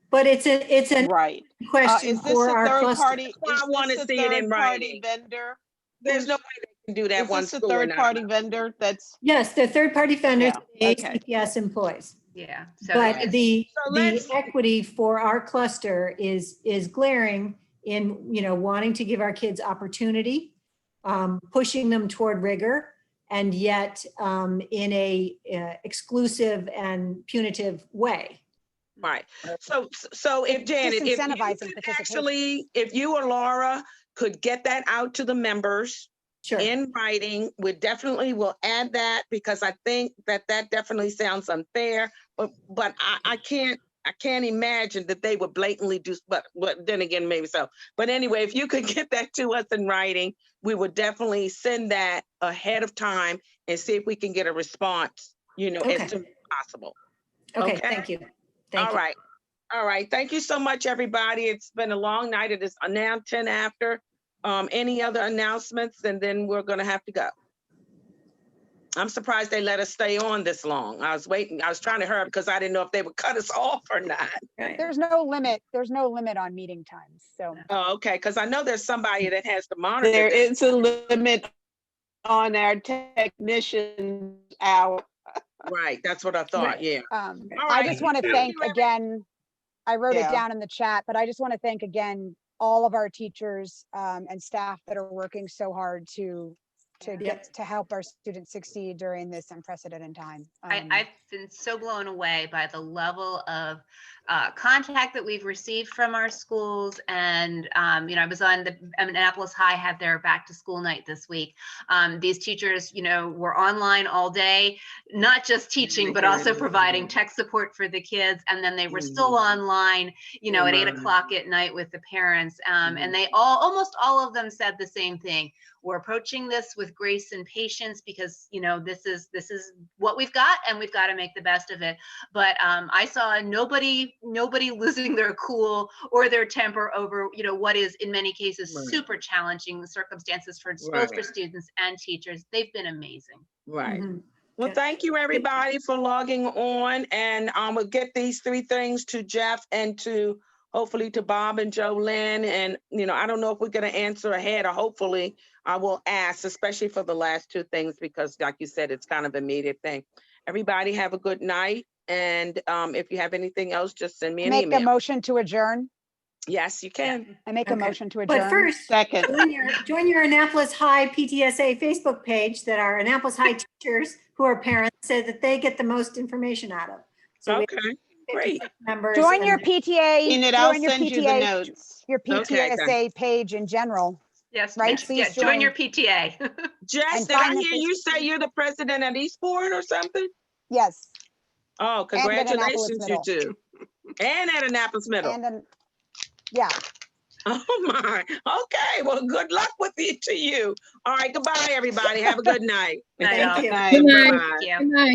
But it's a right. question Is this for a our third cluster. party? Well, I Is wanna this a see it in third-party writing. vendor? There's no way they can do that Is one this a school and not third-party another. vendor that's, Yes, they're third-party vendors, Yeah, okay. ACPS employees. Yeah. So But it's, the let's- equity for our cluster is glaring in, you know, wanting to give our kids opportunity, pushing them toward rigor, and yet in a exclusive and punitive way. Right. So if Janet, if you Disincentivizing could participation. actually, if you or Laura could get that out to the members Sure. in writing, we definitely will add that because I think that definitely sounds unfair. But I can't imagine that they would blatantly do, but then again, maybe so. But anyway, if you could get that to us in writing, we would definitely send that ahead of time and see if we can get a response, you know, Okay. as soon as possible. Okay, Okay. thank you. Thank All you. right. All right. Thank you so much, everybody. It's been a long night. It is now 10 after. Any other announcements? And then we're going to have to go. I'm surprised they let us stay on this long. I was waiting. I was trying to hurry because I didn't know if they would cut us off or not. Right. There's no limit. There's no limit on meeting times. So Oh, okay. Because I know there's somebody that has to monitor. there this. is a limit on our technician hour. Right. That's what I thought. Right. Yeah. I right. just want to thank again, I wrote it Yeah. down in the chat, but I just want to thank again all of our teachers and staff that are working so hard to get to help our students succeed during this unprecedented time. I've been so blown away by the level of contact that we've received from our schools. And, you know, I was on Annapolis High had their back to school night this week. These teachers, you know, were online all day, not just teaching, but also providing tech support for the kids. And then they were still online, you know, at 8 o'clock at night with the parents. And they almost all of them said the same thing. We're approaching this with grace and patience because, you know, this is what we've got and we've got to make the best of it. But I saw nobody losing their cool or their temper over, you know, what is in many cases super challenging circumstances for both for students and teachers. They've been amazing. Right. Mhm. Well, thank you, everybody, for logging on. And we'll get these 3 things to Jeff and hopefully to Bob and Jolynn. And, you know, I don't know if we're going to answer ahead or hopefully I will ask, especially for the last 2 things, because like you said, it's kind of an immediate thing. Everybody have a good night. And if you have anything else, just send me an Make email. a motion to adjourn. Yes, you can. I make a Okay. motion to adjourn. But first, Second. join your Annapolis High PTSA Facebook page that our Annapolis High teachers who are parents say that they get the most information out of. So we have Okay, great. members Join your and- PTA. Enid, I'll join your send you the PTA notes. Your Okay, PTSA page in general. Yes, Right, yes, please yes. Join join. your PTA. Jess, And did I find the hear you say you're the president at Eastport or something? Yes. Oh, And at Annapolis congratulations, you Middle. two. And at Annapolis Middle. And then, yeah. Oh my, okay, well, good luck with it to you. All right, goodbye, everybody. Have a good night. Night, all. Thank you. Night. Good night. Bye-bye. Thank you. Good night.